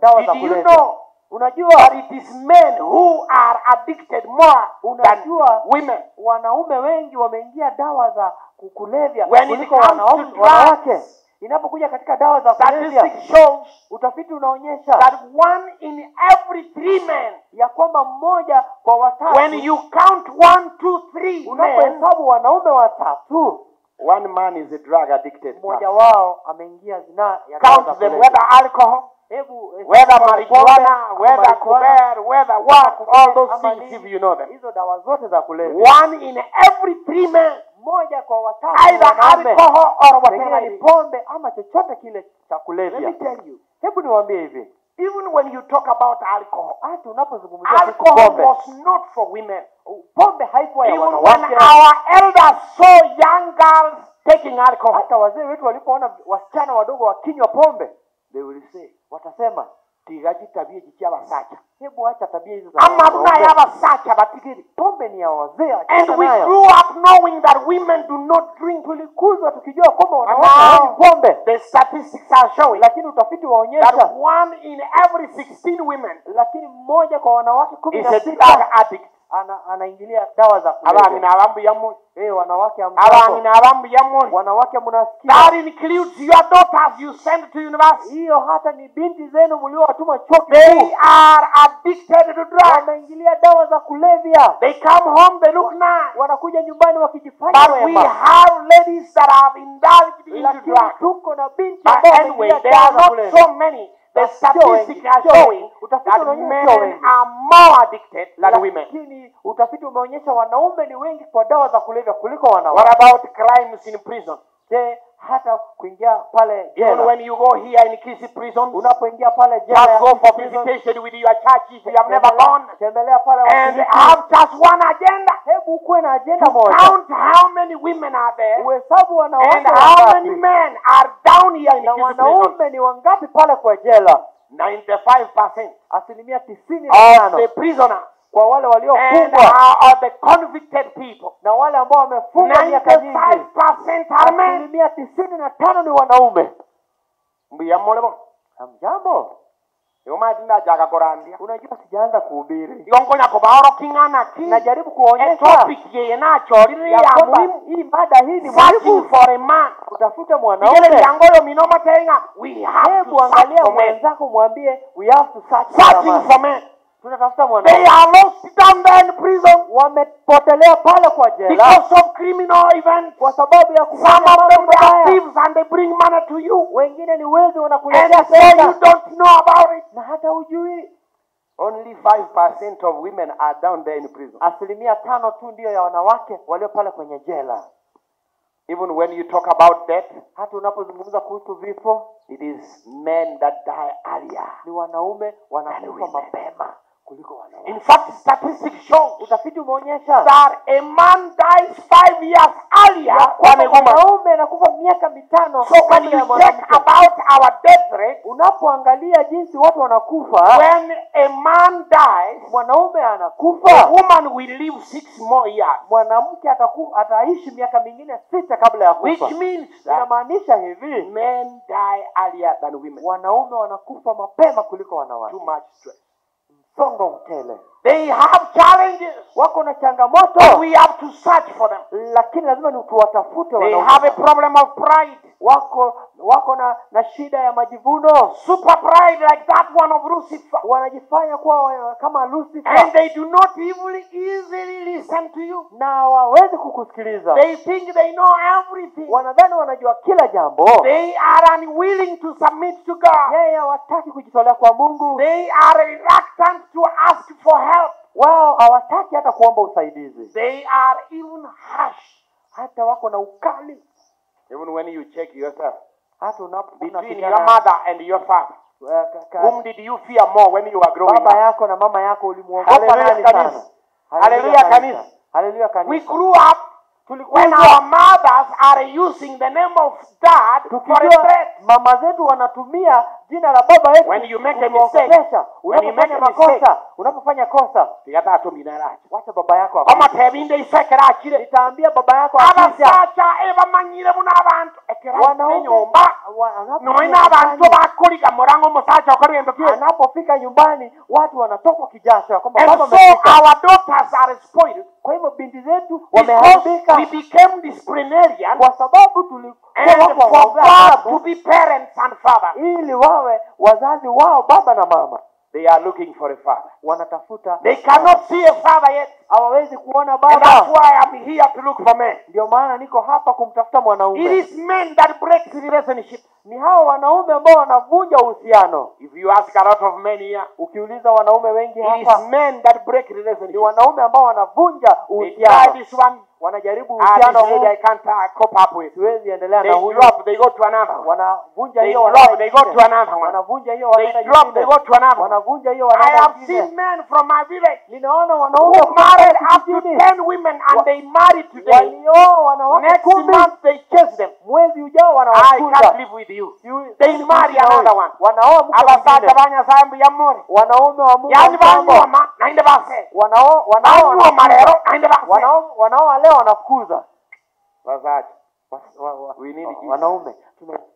dawa za Did you kulevya. know Unajua that it is men who are addicted more than unajua women? wanaume wengi wameingia dawa za kulevya When it kuliko comes to wanawake. drugs, Inapokuja katika dawa za kulevya, statistics shows utafiti unaonyesha that 1 in every 3 men, ya kwamba mmoja kwa watatu, when you count 1, 2, 3 men, unapohesabu wanaume watatu, 1 man is a drug addicted. mmoja wao ameingia zinaa ya dawa za Count them, kulevya. whether alcohol, Hebu whether hesabu marijuana, pombe, whether marijuana, cocaine, whether what, all those ama things, nini, if you know them. hizo dawa zote za kulevya. 1 in every 3 men, Mmoja kwa watatu either wanaume, alcohol or pengine whatever ni it is. pombe ama chochote kile cha Let kulevya. me tell you, Hebu niwaambie hivi, even when you talk about alcohol, hata unapozungumzia kuhusu alcohol pombe, was not for women. pombe haikuwa ya Even when wanawake. our elders saw young girls taking alcohol, Hata wazee wetu walipoona wasichana wadogo wakinywa pombe, they will say, watasema tigaji tabia jikia basacha. hebu acha tabia hizo za Ama wanaume. tuna ya basacha batigiri. Pombe ni ya wazee, And achana we nayo. grew up knowing that women do not drink. Tulikuzwa tukijua kwamba And wanawake now hawanywi pombe, the statistics are showing lakini utafiti that waonyesha 1 in every 16 women lakini mmoja kwa wanawake is a 16 drug addict. anaingilia dawa za Abangi kulevya. na abambu ya muli. Wanawake Abangi ambapo na abambu ya muli. wanawake mnasikia, That includes your daughters you send to university. hiyo hata ni binti zenu mliowatuma chuo They kikuu, are addicted to drugs. wameingilia dawa za kulevya. They come home, they look nice. Wanakuja nyumbani wakijifanya But we wema, have ladies that have indulged into lakini drugs. tuko na binti But ambao anyway, wameingia there dawa are za not kulevya. so many. The statistics are sio showing wengi. Utafiti that unaonyesha sio men wengi. are more addicted than women. Lakini utafiti umeonyesha wanaume ni wengi kwa dawa za kulevya kuliko What wanawake. about crimes in prison? Je, hata kuingia pale Even jela. when you go here in Kisi prison, Unapoingia pale jela just ya go for prison, visitation with your church if you have never gone. tembelea pale And washiriki. have just one agenda. Hebu kuwe na agenda To moja. count how many women are there Uhesabu wanawake and how many wangapi men are down here in na Kisi prison. wanaume ni wangapi pale kwa jela. 95% 95% of the prisoners kwa wale and waliofungwa are the convicted people. na wale ambao wamefungwa miaka nyingi. 95% are men. 95% ni wanaume. Mbiyamolebo. Hamjambo. Yoma dinda jaga korandia. Unajua sijaanza kuhubiri. Yongonya kubaro kingana ki. Najaribu kuonyesha topic ye na chori ya ya kwamba muhimu. hii mada hii ni Searching muhimu. for a man. Utafuta Ile mwanaume. yangoyo minoma tenga. We have Hebu to search angalia for men. mwenzako mwambie we have to search for a Searching man. for men. Tunatafuta They mwanaume. are lost down there in prison Wamepotelea pale kwa jela because of criminal events. kwa sababu ya Some kufanya of them mambo they are mabaya. thieves and they bring money to you. Wengine ni wezi And wanakuletea so you pesa don't know about it. na hata hujui. Only 5% of women are down there in prison. 5% tu ndio ya wanawake walio pale kwenye jela. Even when you talk about death, Hata unapozungumza kuhusu vifo, it is men that die earlier. ni wanaume wanakufa women. mapema kuliko wanawake. In fact, statistics show Utafiti umeonyesha that a man dies 5 years earlier than a woman. mwanaume anakufa miaka 5 So when kabla ya you mwanamke. check about our death rate, Unapoangalia jinsi watu wanakufa, when a man dies, mwanaume a anakufa, woman will live 6 more years. mwanamke ataishi miaka mingine 6 kabla ya Which kufa. means that Inamaanisha hivi, men die earlier than women. wanaume wanakufa mapema kuliko wanawake. Too much stress. Msongo mtele. They have challenges, Wako na changamoto, but we have to search for them. lakini lazima ni tuwatafute They wanaume. have a problem of pride. Wako na shida ya majivuno. Super pride like that one of Lucifer. Wanajifanya kuwa kama Lucifer And they do not easily listen to you. na hawawezi kukusikiliza. They think they know everything. Wanadhani wanajua kila jambo. They are unwilling to submit to God. Yeye hawataki kujitolea kwa Mungu. They are reluctant to ask for help. Wao hawataki hata kuomba usaidizi. They are even harsh. Hata wako na ukali. Even when you check yourself. Hata Between your mother and your father. Whom did you fear more when you were growing baba up? yako na mama yako ulimuogopa Hallelujah, nani sana? kanisa. Hallelujah, kanisa. Hallelujah, kanisa. We grew up when our mothers are using the name of dad for a Tukijua threat. mama zetu wanatumia jina la baba yetu. When you make a kutuogopesha. mistake, when you make Unapofanya kosa, Tigata atominara. wacha baba yako Kama akuje. tebinde isekera akire. Nitaambia baba yako akisha. Abasacha ebamanyire muna abantu ekera Wanaume nyumba. Noina abantu bakoliga murango musacha okorembe pia. anapofika nyumbani watu wanatokwa kijasho kwamba And baba so amefika. our daughters are spoiled Kwa hivyo binti zetu because wameharibika we became disciplinarian kwa sababu tulikuwa and watu wa forgot to adabu be parents and fathers. ili wawe wazazi wao baba na mama. They are looking for a father. Wanatafuta, They cannot see a father yet. hawawezi kuona And that's baba. why I'm here to look for men. Ndio maana niko hapa kumtafuta It mwanaume. is men that break relationship. Ni hao wanaume ambao wanavunja uhusiano. If you ask a lot of men here, Ukiuliza wanaume wengi it is hapa, men that break ni relationship. wanaume ambao wanavunja They try uhusiano. this one. Wanajaribu This uhusiano lady huu, I can't cope up with. siwezi endelea They na huyu. drop, they go to another one. Wanavunja They hiyo drop, wanaenda they go to nyingine. another one. Wanavunja hiyo They wanaenda drop, they nyingine. go to another one. Wanavunja hiyo I wanaenda have nyingine. seen men from my village Ninaona who wanaume married up to kijijini 10 women and they married today. walioa wanawake Next 10, month they chase them. mwezi ujao I wanawafuta. can't live with you. Siwezi They marry another one. Wanaoa mke Abasacha mwingine. banyasambu ya more. Wanaume wa Mungu Yani wa mgambo. banyoma nainde base. Wanaoa Banyoma lero nainde base. wanaoa leo wanafukuza. Basacha. We need Jesus. Wanaume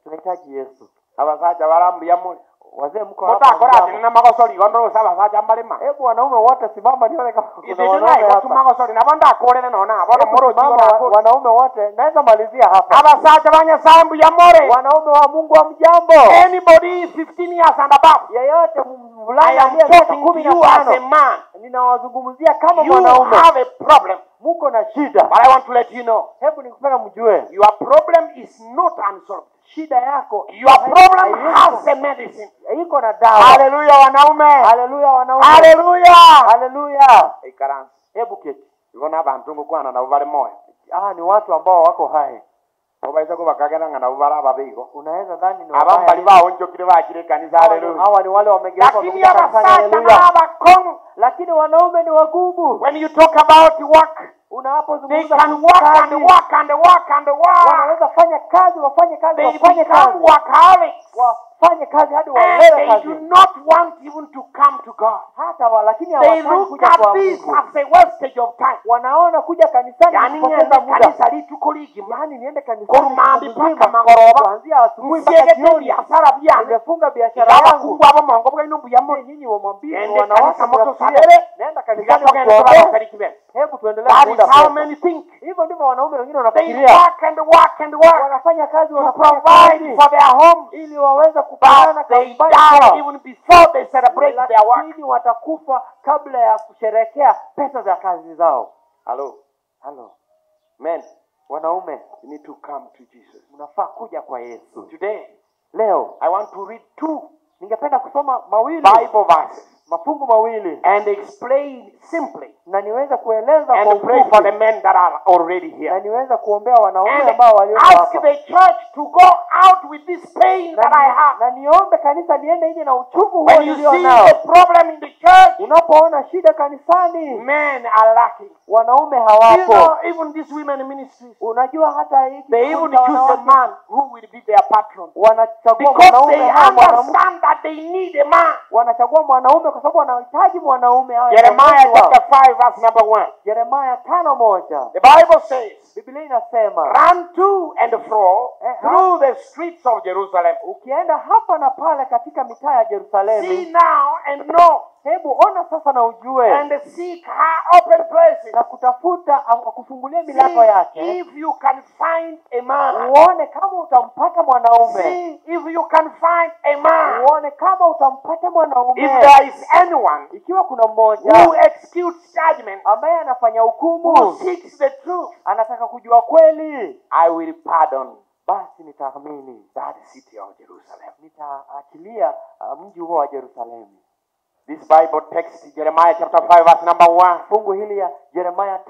tunahitaji Yesu. Abasacha barambu ya more. Wazee mko Mutakora ati hapa. na magosori gondoro sabasacha mbalema. Hebu wanaume wote simama nione kama kuna Itidai wanaume ko hapa. tumagosori nabonda akorere nona. Bono Hebu moro simama chibona. wanaume wote. Naweza malizia hapa. Abasacha banyasambu ya more. Wanaume wa Mungu wa mjambo. Anybody 15 years and above. Yeyote I mvulana am aliye talking to you as a 15 man. ninawazungumzia kama You mwanaume. have a problem. Muko na shida. But I want to let you know. Hebu nikupenda mjue. Your problem is not unsolved. Shida yako Your problem has a medicine. iko na dawa. Hallelujah wanaume. Haleluya wanaume. Hallelujah. Haleluya. Ikaransi. Hebu keti. Ibona abantu ngukwana na bali moyo. Ni watu ambao wako hai. Obaisa ko bakagana ngana ubara babigo. Unaweza dhani ni Abambali baonjo kile bakire kanisa haleluya. hawa ni wale wamegeuka Lakini kutoka kanisani, haleluya. abasajja Lakini wanaume ni wagumu. when you talk about work, they Unapozungumza can kuhusu work kazi, and work and work and work. wanaweza fanya kazi, wafanye kazi, They wafanye become kazi, workaholics. wafanye kazi hadi And walewe they kazi. do not want even to come to God. Hata lakini They hawataki look kuja at kwa this Mungu. as a wastage of time. Wanaona kuja kanisani Yani ni kupoteza ngende muda. kanisa litukoligi. Yaani niende kanisani Kurumambi siku nzima, paka magoroba. kuanzia asubuhi mpaka Msiegete jioni. biashara byange. Nimefunga biashara Igaba yangu. kungwa abamongo bwa inumbu ya Mbona nyinyi wamwambie Ende wanawake kanisa moto mnafikiria, sabere. naenda kanisani Igatoka mtuombee. ndio kibele. Hebu tuendelee That kuunda is how pesa. many think. Hivyo ndivyo wanaume wengine They wanafikiria. work and work and work Wanafanya kazi, to wanafanya provide kazi for their homes. ili waweze kupeana But they kampani die zao. even before they celebrate their work. Lakini watakufa kabla ya kusherehekea pesa za kazi zao. Halo. Men, Wanaume, you need to come to Jesus. mnafaa kuja kwa Yesu. Today, Leo I want to read 2 ningependa kusoma mawili, Bible verses mafungu mawili, and explain simply na niweze kueleza kwa and pray for ufupi, the men that are already na here. niweze kuombea wanaume And ambao walio ask hapa. the church to go out with this pain that I have. Na niombe kanisa liende nje na uchungu huo When you nilio see nao. the problem in the church, Unapoona shida kanisani, men are lacking. wanaume You hawapo. know, even these women ministries, Unajua hata hiki they even kikundi cha choose a wanawake, man who will be their patron. wanachagua Because mwanaume they au mwanamke. understand that they need a man. Wanachagua mwanaume kwa sababu wanahitaji mwanaume awe Jeremiah kiongozi wao. chapter 5 verse number 1. Yeremia 5:1. The Bible says, Biblia inasema, run to and fro through the streets of Jerusalem. ukienda hapa na pale katika mitaa ya Yerusalemu, See now and know, hebu ona sasa na ujue, and seek her open places. na kutafuta akufungulie milango See yake, if you can find a man. uone kama utampata mwanaume, See if you can find a man. uone kama utampata mwanaume. If there is anyone Ikiwa kuna mmoja who executes judgment, ambaye anafanya who hukumu, seeks the truth, anataka kujua kweli, I will pardon basi nitaamini, that city of Jerusalem. nitaachilia mji huo wa Yerusalemu. This Bible text, Jeremiah chapter 5 verse number 1, Fungu hili ya Yeremia is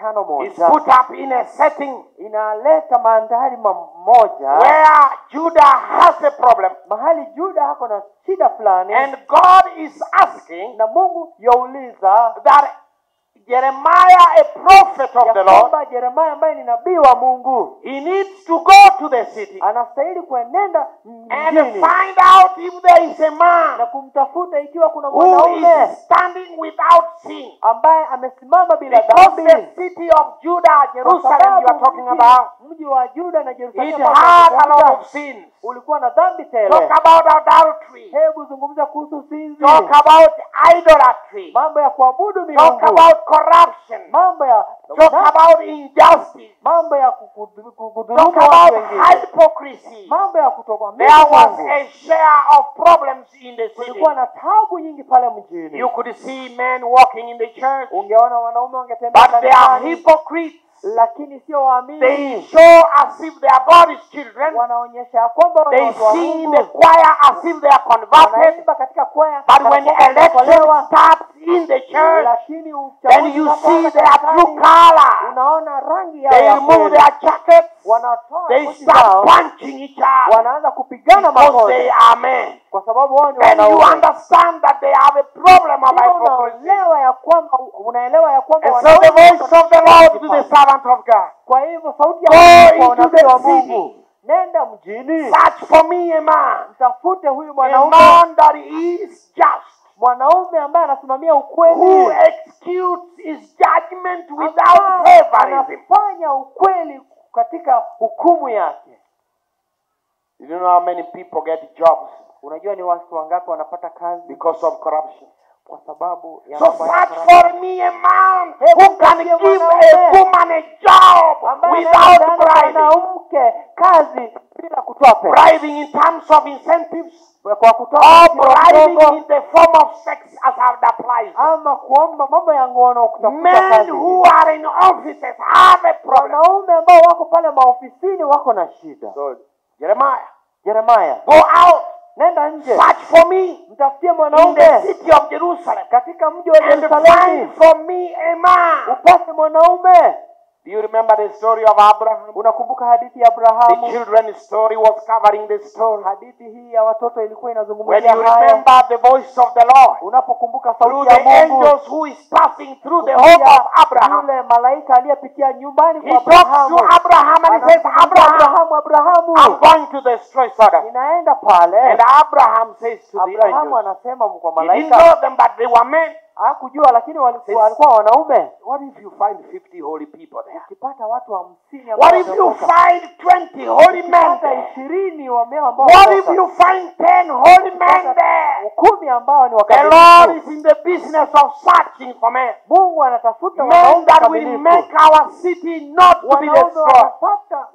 5:1 put up in a setting inaleta mandhari mmoja where Judah has a problem, mahali Juda hako na shida fulani, and God is asking na Mungu yauliza that Jeremiah, a prophet of ya the Lord, kwamba Yeremia ambaye ni nabii wa Mungu he needs to go to the city anastahili kuenenda and mjini find out if there is a na man kumtafuta ikiwa kuna who mwanaume is standing without sin. ambaye amesimama bila Because dhambi. the city of Judah, Kwa Jerusalem, sababu you are talking mji- about, mji wa Juda na it Yerusalemu had a lot of sins. ulikuwa na dhambi tele. Talk about adultery. Hebu zungumza kuhusu sinzi, Talk about idolatry. mambo ya kuabudu Talk miungu, about corruption. mambo ya Talk about injustice. mambo ya kudhulumu Talk watu about wengine, hypocrisy. mambo ya kutokuamini There was Mungu. a share of problems in the city. Kulikuwa na taabu nyingi pale mjini. You could see men walking in the church, Ungeona wanaume wangetembea but they are kanisani, hypocrites. lakini sio They waamini. show as if they are God's children. Wanaonyesha ya kwamba wao ni They watu wa sing in Mungu. the choir as if they are converted. Wanaimba katika kwaya, But kana when kwamba election wameokolewa, starts in the church, lakini then uchaguzi you unapoanza see their true kanisani, color. unaona rangi yao They ya remove kweli. their jackets. Wanatoa They koti start zao, punching each other wanaanza kupigana because they makosa are men. kwa sababu wao ni Then you wanaume. understand that they have a problem of Ndipo hypocrisy. unaelewa ya kwamba And so the voice of the Lord to the servant of God, Kwa hivyo sauti Go ya Mungu kwa into unabii the wa city. Mungu, nenda mjini, search for me a man, mtafute huyu a mwanaume, man that is just, mwanaume ambaye anasimamia who ukweli, executes his judgment without ambaye favoritism. anafanya ukweli katika hukumu yake. You don't know how many people get jobs Unajua ni watu wangapi wanapata kazi because of corruption. kwa sababu ya So mambo ya search corruption. for me a man Hebu who can mtafutie give mwanaume a woman a job ambaye without anaenda bribing. mwanamke kazi bila kutoa pesa, Bribing in terms of incentives, kwa kutoa or pesa bribing kidogo, in the form of sex as it applies. ama kuomba mambo ya ngono kutafuta Men kazi. who are in offices have a problem. Wanaume ambao wako pale maofisini wako na shida. So Jeremiah, Yeremia, go out, nenda nje, search for me mtafutie in the mwanaume city of Jerusalem, katika mji wa and Yerusalemu, find for me a man upate mwanaume Do you remember the story of Abraham? Unakumbuka hadithi ya The Abrahamu? children's story was covering the story. Hadithi hii ya watoto ilikuwa When inazungumzia you haya. remember the voice of the Lord Unapokumbuka through sauti the ya Mungu, angels who is passing through the home of Abraham, yule malaika aliyepitia nyumbani he kwa talks Abrahamu. to Abraham and he says, Abraham, Abrahamu, I'm going to destroy Sodom. ninaenda pale. And Abraham says to the Abrahamu angels, anasema kwa he didn't malaika, know them, but they were men. hakujua lakini walikuwa wanaume. What if you find 50 holy people there? Ukipata watu 50 ambao What if you find 20 holy men hata there? 20 wameo ambao What if you find 10 holy men there? 10 ambao ni The Lord wakamilifu? is in the business of searching for men. Mungu anatafuta Men wanaume that will wakamilifu. make our city not to be Wanaume destroyed.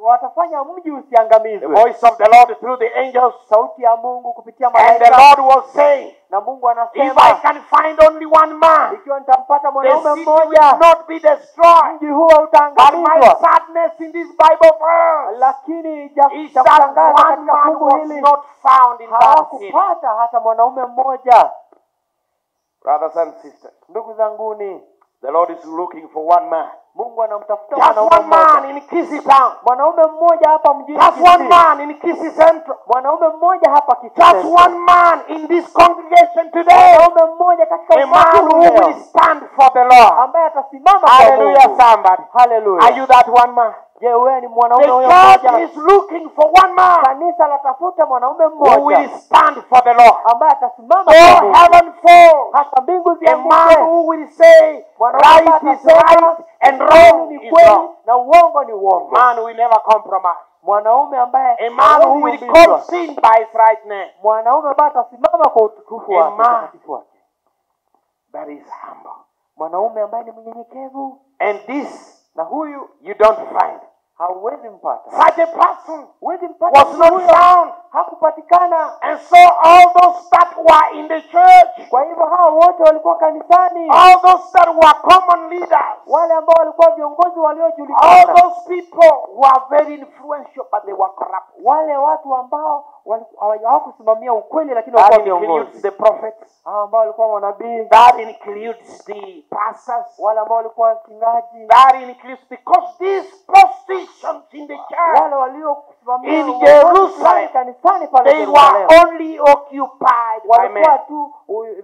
watafanya mji The usiangamizwe. voice of the Lord through the angels. Sauti ya Mungu kupitia And the malaika. Lord was saying, Na Mungu if anasema, I can find only one man, ikiwa nitampata the mwanaume city will mmoja, not be destroyed. mji huo But my utaangamizwa. sadness in this Bible verse Lakini is cha that kushangaza one katika man fungu was hili not found in that city. hawakupata hata mwanaume mmoja. Brothers and sisters, Ndugu zanguni, the Lord is looking for one man. Mungu anamtafuta Just mwanaume one man mmoja. in Kisii town. Mwanaume mmoja hapa mjini Just Kisii. one man in Kisii Central. Mwanaume mmoja hapa Kisii. Just one man in this congregation today. Mwanaume mmoja katika A man umati who leo will stand for the Lord. ambaye atasimama kwa Hallelujah, Mungu. somebody. Hallelujah. Are you that one man? Je, wewe ni The mwanaume huyo church mmoja? is looking for one man Kanisa latafuta mwanaume who will mmoja stand for the Lord. ambaye atasimama kwa So Mungu. heaven falls. Hata mbingu A man zianguke. who will say Mwanaume right ambaye is atasema right and kweli wrong ni is kweli wrong. na uongo ni uongo. Man will never compromise. Mwanaume ambaye A man who will hawezi call umbizwa. sin by its right name. Mwanaume ambaye atasimama kwa utukufu A wake, man. utakatifu wake. That is humble. Mwanaume ambaye ni mnyenyekevu, And this na huyu you don't find. hauwezi mpata. Such a person Huwezi mpata was mtu not huyo. found. Hakupatikana. And so all those that were in the church, Kwa hivyo hao wote walikuwa kanisani, all those that were common leaders, wale ambao walikuwa viongozi all waliojulikana, those people were very influential, but they were corrupt. wale watu ambao hawakusimamia ukweli lakini That walikuwa includes viongozi, the prophets. hao ambao walikuwa manabii, That includes the pastors. wale ambao walikuwa wachungaji, That includes, because these positions in the church, wale waliokusimamia In uongozi Jerusalem, kanisani pale they Yerusalemu, were only occupied by men. walikuwa tu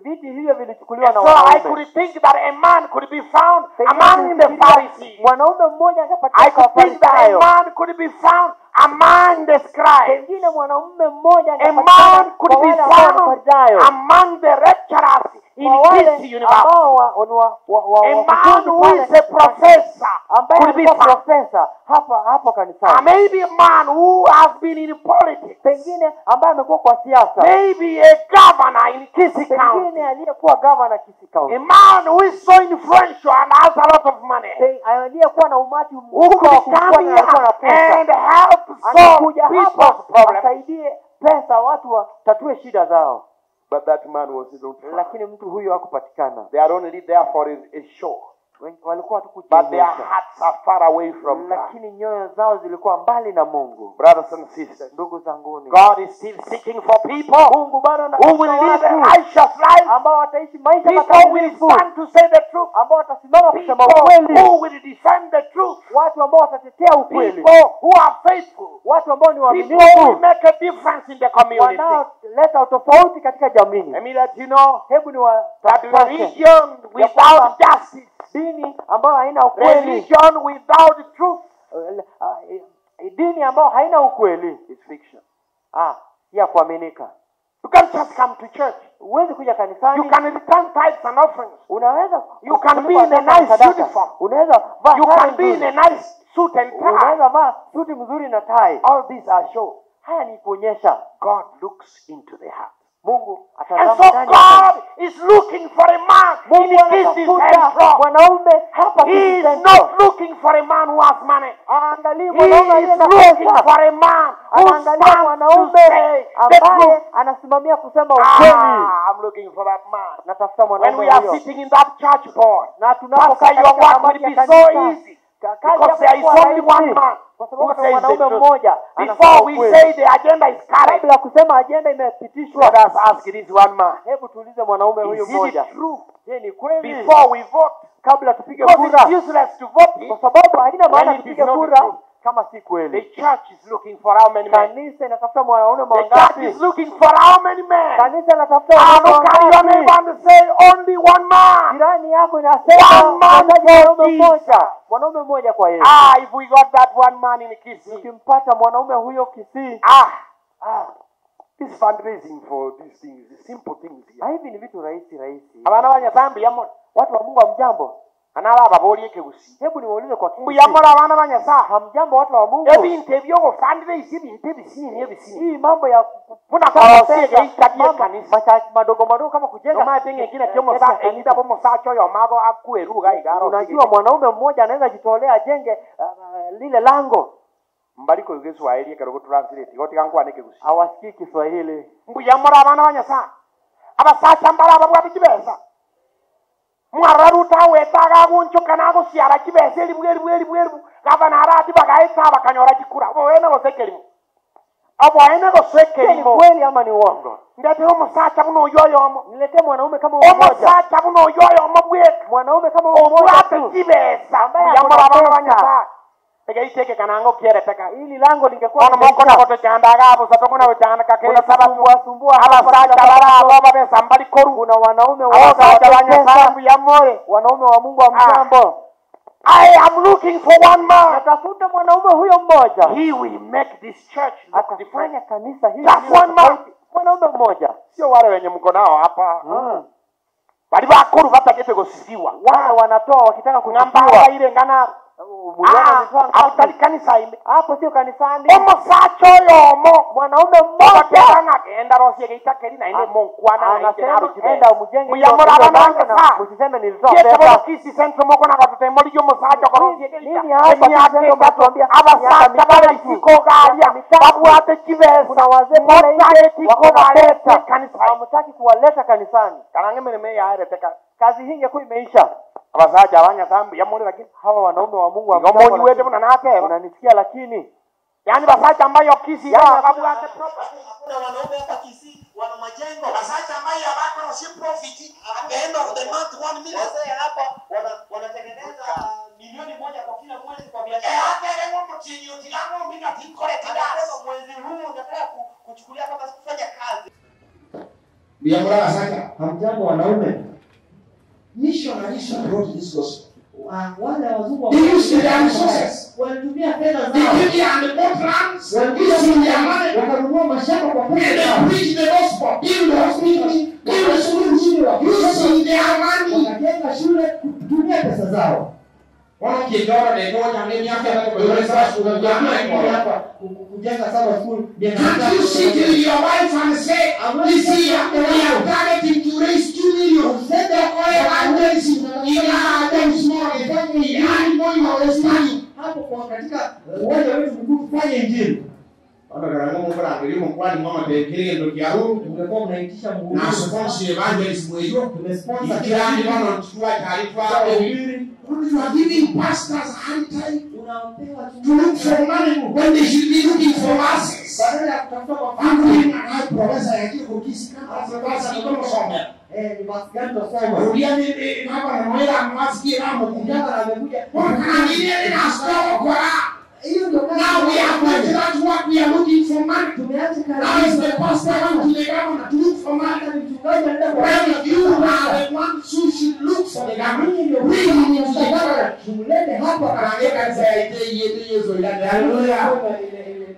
viti hivyo vilichukuliwa And na so I wanaume. could think that a man could be found Pengine among the nilifikiria Pharisees. mwanaume mmoja I angepatikana kwa could think that a Farisayo. man could be found among the scribes. Pengine mwanaume mmoja A angepatikana man could kwa be wale ambao ni found Farisayo, among the lecturers in kwa wale Kisii University. ambao A man who pale is a professor ambaye could be alikuwa found. profesa hapo kanisani. Maybe a man who has been in politics. Pengine ambaye amekuwa kwa siasa, Maybe a governor in Kisii County. pengine aliyekuwa gavana Kisii A County, man who is so influential and has a lot of money. aliyekuwa na umati Who mkubwa wa could come kumfuata na alikuwa na here pesa, and help solve anakuja hapa people's problems. asaidie pesa watu watatue shida zao, But that man was not found. lakini mtu huyo hakupatikana. They are only there for a show. Walikuwa tu But their kujionyesha, hearts are far away from God. lakini nyoyo zao zilikuwa mbali na Mungu. Brothers and sisters, Ndugu zanguni, God is still seeking for people Mungu bado who will live a anatafuta righteous life. ambao wataishi maisha People will makamilifu, stand to say the truth. ambao watasimama kusema People ukweli, who will defend the truth. watu ambao watatetea ukweli, People who are faithful. watu ambao ni People who will waaminifu, make a difference in the community. wanaoleta utofauti katika jamii. Let me let you know Hebu ni that religion without justice, dini ambayo haina ukweli, religion without truth dini ambayo haina ukweli is fiction. ya kuaminika. You can't just come to church. Huwezi kuja You kanisani, can return tithes and offerings. unaweza You can be in a nice uniform. unaweza vaa You sare can be in nzuri, a nice suit and tie. unaweza vaa suti mzuri na tai. All these are show. Haya ni kuonyesha. God looks into the heart. Mungu And atazama so ndani ya moyo. God is looking for a man in Mungu Kisii anatafuta Central. mwanaume hapa He Kisii is Central. not looking for a man who has money. Aangalie He mwanaume aliye is na looking pesa. for a man who Anaangalia stands to mwanaume say the ambaye truth. anasimamia kusema ukweli. I'm looking for that man. Natafuta When mwanaume we are huyo. sitting in that church board, Na Pastor, tunapokaa your katika work will kamati ya be so kanisa, easy. kazi Because there is yako only one rahisi, man kwa who sababu kuna says the mwanaume truth. mmoja anasema Before we ukweli. say the agenda is carried, Kabla ya kusema ajenda imepitishwa, let us ask this one man. hebu tuulize mwanaume huyu Is it mmoja, true? je, ni kweli? Before we vote, kabla tupige Because kura. it's useless to vote Kwa sababu haina maana when it is tupige not kura true. kama si The kweli. church is looking for how many men? Kanisa inatafuta wanaume The church wangapi? is looking for how many men? Kanisa inatafuta Look wanaume at your neighbor wangapi? and say only one man. Jirani yako inasema One man tunahitaji for mwanaume Jesus. mmoja. Mwanaume mmoja kwa Yesu. If we got that one man in Kisii. Tukimpata mwanaume huyo Kisii. This fundraising for these things, the simple things here. Na hivi ni vitu rahisi. Abana banyazambi yamo. Watu wa Mungu hamjambo. Anala ababolie kegusi. Hebu niwaulize kwa Kisii. Mbuyamora abana banyasa. Hamjambo watu wa Mungu. Ebinte byo fundraise ibinte bisini ebisini. Hii mambo ya Kuna kawasiye ikadie kanisa. Madogo kama kujenga. Kama tenge kina kiomo sa enda bomo sa choyo mago akueruga igaro. Unajua mwanaume mmoja anaweza jitolea ajenge lile lango. Mbaliko Kiswahili karogo translate. Goti kankwa neke gusi. Hawasikii Kiswahili. Mbuyamora abana banyasa. Abasacha mbara ababwa bikibeza. Mwararuta wetaga gunchoka nago siara kibese libweru gavana arati bagaita bakanyora kikura wena gosekelimu abo ene gosekelimu Ni kweli ama ni uongo? ndete umusacha buno yoyomo Niletee mwanaume kama mmoja. umusacha buno yoyomo bweka Mwanaume kama mmoja okurate tu. kibesa Ambaye yamara akona bana pesa. banyasa tegeiteke kanango kiereteka Hili lango lingekuwa ono monko na kote chandaga abo satokuna wechana kakena sabatu sumbua abasacha bara abo babesa mbali koru kuna wanaume abasacha banyasa yamore wanaume wa Mungu wa mjambo. I am looking for one man. Natafuta mwanaume huyo mmoja. He will make this church look different. Atafanya kanisa hili. Just one man. Mwanaume mmoja. Sio wale wenye mko nao hapa. Bali bakuru batakete gosifiwa. Wale wanatoa wakitaka Ngamba kusifiwa. ile ngana. Hapo kanisa ile. hapo sio kanisani. Omusacho yomo. Mwanaume mmoja Bakanga enda rosie geitakeri na ile monkwana na anasema ile enda umjenge. Muyamora bana sa. Msiseme nilitoa Kete pesa. kisi centro moko na kote moli yo musacho ko rosie geita. Nini hapa kisema batuambia abasacha bale siko galia. Babuate kibesa. Kuna wazee pale nje Tiko balete kanisa. Hamtaki kuwaleta kanisani. Kanange mene ya areteka. Kazi hii ingekuwa imeisha. Abasacha abanya sambi yamuri lakini Hawa wanaume wa Mungu ngomonyi wete buna nate unanisikia lakini yani basacha ambayo kisi ya babuate Hakuna wanaume hapa Kisii wana majengo. Basacha ambaye hawako si profit at the end of the month 1 million. Wazee hapa wanatengeneza milioni moja kwa kila mwezi kwa biashara. Hata leo mchinyo tilango mimi natikore tidasa. Mwezi huu nataka kuchukulia kama sikufanya kazi. Biamura Basacha. hamjambo wanaume. Missionaries who brought this gospel. Wale wazungu They used their resources. walitumia fedha They zao. came here and they bought lands. Using their money. Wakanunua mashamba kwa And pesa they zao. preached the gospel. Build the hospital. Build the school. Using their money. Wakajenga shule kutumia pesa zao. One of the daughter they go and maybe after that they will Hapa kujenga saba school. Can't you sit to your wife and say, you see, we are targeting to raise 2 million. Send the oil and raise them small. I know you understand. Hapo kwa katika uwanja wetu mkuu kufanya injili. Wana garango mbona ngilimo kwani mama tekele ndo kiaru. Ungekuwa mnaitisha Mungu. Na sponsor evangelist mweyo. Tumesponsor Ikirani bana tuchukua taarifa. You are giving pastors hard time unaopewa to look for money when they should be looking for masses. badala ya kutafuta Family na hai profesa ya kiko kisi kama profesa ni kama somea. ni basi gani tunasoma. Rudia ni hapa na mwela mwasikie hapo Kijana kujaba. amekuja. Wakati ile na store kwa. Hiyo ndio kazi. Now we are going to that work we are looking for money. Tumeacha Now is kazi. the pastor come to the government to look for money. Mchungaji anaenda kwa When you are the one who should look for the government, bring him into the government. tumlete hapa Anaweka zaidi yezo ile. Hallelujah.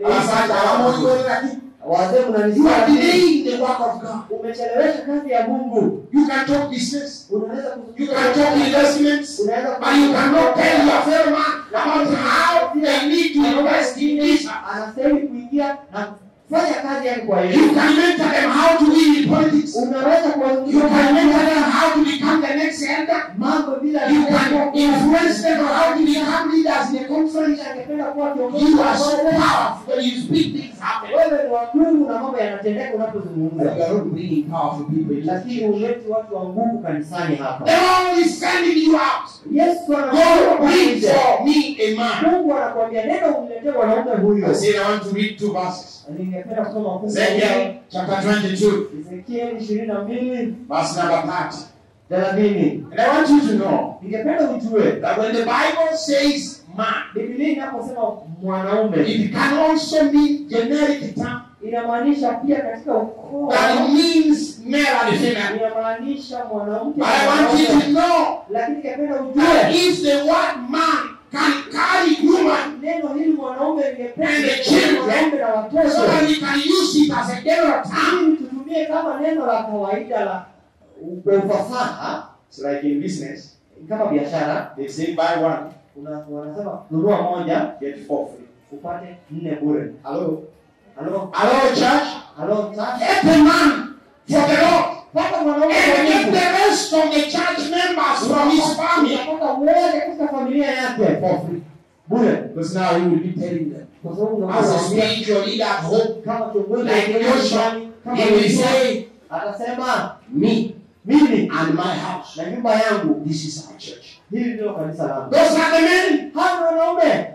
Asante Mungu wetu. wazee You mnanisikia. are delaying the work of God. Umechelewesha kazi ya Mungu. You can talk business. Unaweza You can talk investments. But you cannot tell your fellow man about how they need to invest in this. anastahili kuingia na kufanya kazi yake kwa You Yesu. can mentor them how to win in politics. Unaweza You can mentor them how to become the next elder. mambo bila You can influence them on how to become leaders in the conference. angependa kuwa kiongozi. You are so powerful when you speak things happen. Wewe ni wa Mungu na mambo yanatendeka unapozungumza. But you are not bringing powerful people in. Lakini uleti watu wa nguvu kanisani hapa. The Lord is sending you out. Yesu Go anakuambia bring for me a man. Mungu anakuambia nenda umletee mwanaume huyo. I said I want to read 2 verses. Ningependa kusoma fungu Ezekiel chapter 22, Ezekiel 22 verse number 30. 30. And I want you to know Ningependa ujue that when the Bible says man, Biblia inaposema mwanaume it can also mean generic term inamaanisha pia katika ukoo. that means male and female. Inamaanisha mwanamke. But I want you to know Lakini ningependa that ujue if the word man can carry woman neno hili mwanaume and the lingependa children, mwanaume na so watoto. that we can use it as a general term. Ili tutumie kama neno la kawaida la ufasaha. It's like in business, Kama biashara they say buy one, wanasema nunua moja get 4 free. upate 4 bure. Hello? Halo? Hello, church? Halo sasa. Help a man for the Lord. Pata mwanaume And kwa get Mungu. the rest of the church members from his family. Utapata wote katika familia yake For free. bure. Because now he will be telling them. Kwa sababu As a unakuwa spiritual leader at home, kama kiongozi like wa Joshua, nyumbani, kama he will Yoshua, say, atasema me mimi and my house, na nyumba yangu this is our church. hili ndio kanisa langu. Those are the men. Hao wanaume.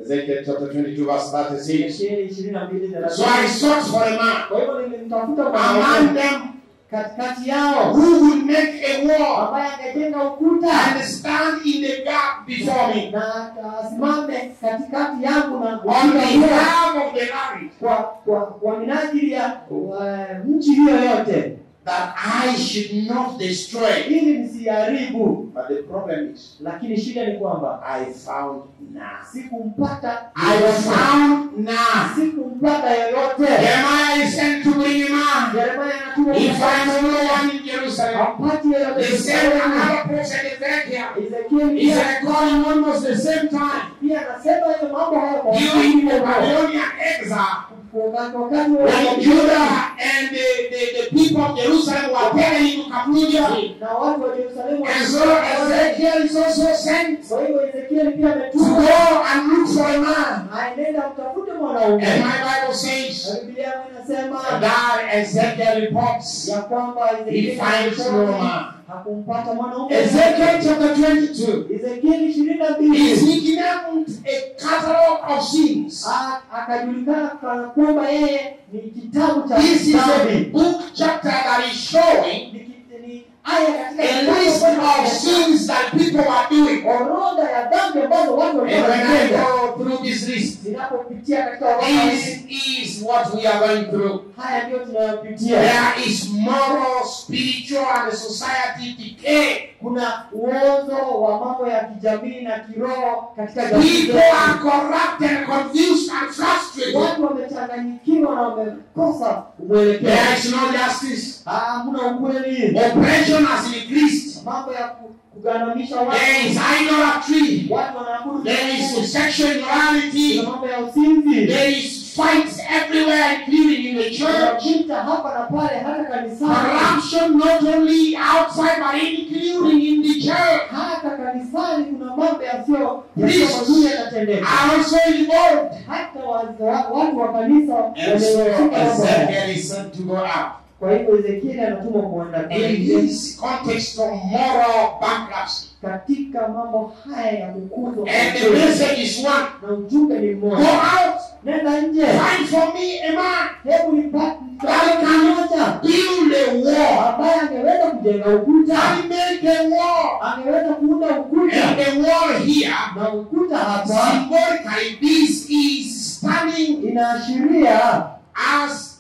Ezekiel chapter 22 verse 36. Ezekiel 22:30. So I sought for a man Kwa hivyo nilimtafuta among mwanaume them katikati yao who would make a wall ambaye angejenga ukuta and stand in the gap before me na asimame katikati yangu na on behalf of the land, kwa minajili ya nchi hiyo yote, that I should not destroy. ili nisiharibu. But the problem is, Lakini shida ni kwamba I found none. sikumpata. I found none. Sikumpata yoyote. Jeremiah is sent to bring a man. Yeremia anatuma He finds no one in Jerusalem. hapati yoyote. They send another prophet Ezekiel. Ezekiel He's pia recording almost the same time. anasema hiyo mambo hayo kwa During the Babylonian exile, wakati when Judah and the people of Jerusalem were taken into captivity. na watu wa Yerusalemu. And so Ezekiel is also sent Kwa hiyo Ezekiel pia to ametuma go and look for a man. aende mtafute mwanaume. And my Bible says Biblia inasema that Ezekiel reports ya kwamba he Ezekiel finds no man. hakumpata mwanaume. Ezekiel chapter 22 Ezekiel is 22 nicknamed a catalog of sins. akajulikana kana kwamba yeye ni kitabu cha This is a dhambi. book chapter that is showing Ni aya katika a kitabu list of sins that people are doing. orodha ya dhambi ambazo watu And when I wanatenda. go through this list, Ninapopitia katika orodha hii, this is what we are going through. haya ndio tunayopitia. There is moral, spiritual, and society decay. Kuna uozo wa mambo ya kijamii na kiroho katika jamii People yetu. are corrupted, confused, and frustrated. Watu wamechanganyikiwa na wamekosa mwelekeo. There is no justice. Hamna ukweli. Oppression has increased. Mambo ya kugandamisha watu. There is idolatry. Watu wanaabudu There Mungu. is sexual immorality. Kuna mambo ya uzinzi. There is fights everywhere, including in the church. Vita hapa na pale hata kanisani. Corruption not only outside but including in the church. Hata kanisani kuna mambo yasiyo Priests mazuri yanatendeka. are also involved. Hata watu wa kanisa And so Ezekiel is sent to go out. Kwa hivyo Ezekiel anatumwa kuenda In this context of moral bankruptcy. katika mambo haya ya kukuzwa. And the message is one. Na ujumbe ni Go mmoja. out, Nenda nje. find for me a man Hebu nipate that can build a wall. ambaye angeweza kujenga ukuta. And make a wall. Angeweza kuunda ukuta. And the wall here, Na ukuta hapa symbolically, this is standing inaashiria as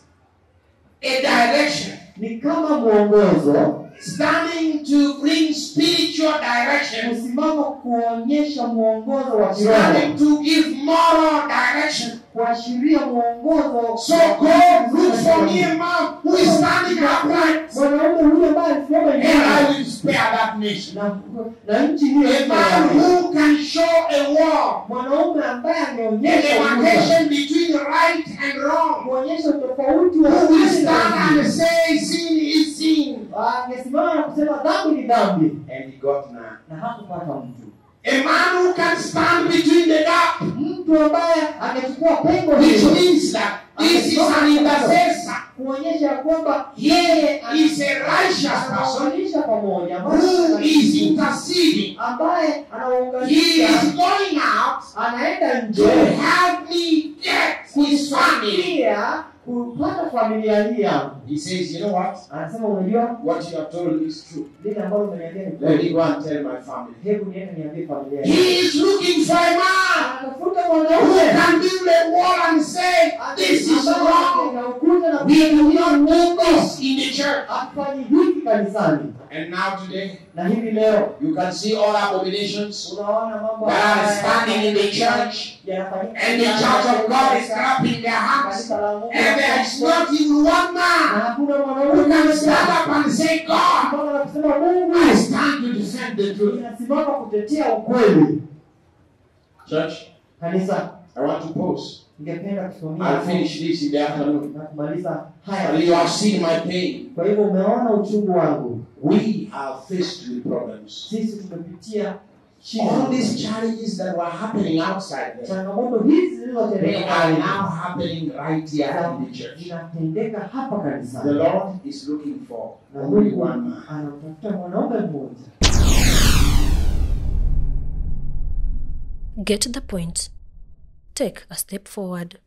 a direction. ni kama mwongozo, Standing to bring spiritual direction. kusimama kuonyesha mwongozo wa kiroho, Standing to give moral direction. kuashiria mwongozo. So go look for me a man who is standing upright. Mwanaume huyo ambaye alisimama And I imara will spare that nation. na nchi hiyo A man who can show a wall. mwanaume ambaye A angeonyesha ukuta, demarcation between right and wrong. kuonyesha tofauti wa Who will haki na stand and dhambi. say sin is sin. Angesimama na kusema dhambi ni dhambi, And he got none. na hakupata mtu. A man who can stand between the gap. Mtu ambaye angechukua pengo Which hilo, means that this is an intercessor. kuonyesha kwamba He is a righteous person anaunganisha pamoja, who is interceding. ambaye He anaunganisha, is going out anaenda to nje help me get his family. pia kupata familia hii yangu. He says, you know what? Anasema unajua What you have told me is true. lile ambalo umeniambia ni Let kweli. me go and tell my family. Hebu niende niambie familia He yangu. is looking for a man Anatafuta who mwanaume can build a wall and say, this is wrong. na ukuta na We will not do this in the church. afanye hiki kanisani. And now today, Na hivi leo you can see all abominations unaona mambo that are standing in the church. yanafanyika. And the church of God is clapping their hands. And there is not even one man hakuna who mwanaume can stand up and say, God, ambaye anasema Mungu I stand to defend the truth. inasimama kutetea ukweli. Church, Kanisa, I want to pause. ningependa kusimamia I'll finish this in the afternoon. na kumaliza And haya. you have seen my pain. Kwa hivyo umeona uchungu wangu. We are faced with problems. Sisi tumepitia All shida. these challenges that were happening outside there, Changamoto hizi they zilizotendeka are pale now happening right here in the church. zinatendeka hapa The kanisani. Lord is looking for Na only Mungu one man. anamtafuta mwanaume mmoja. Get the point. Take a step forward.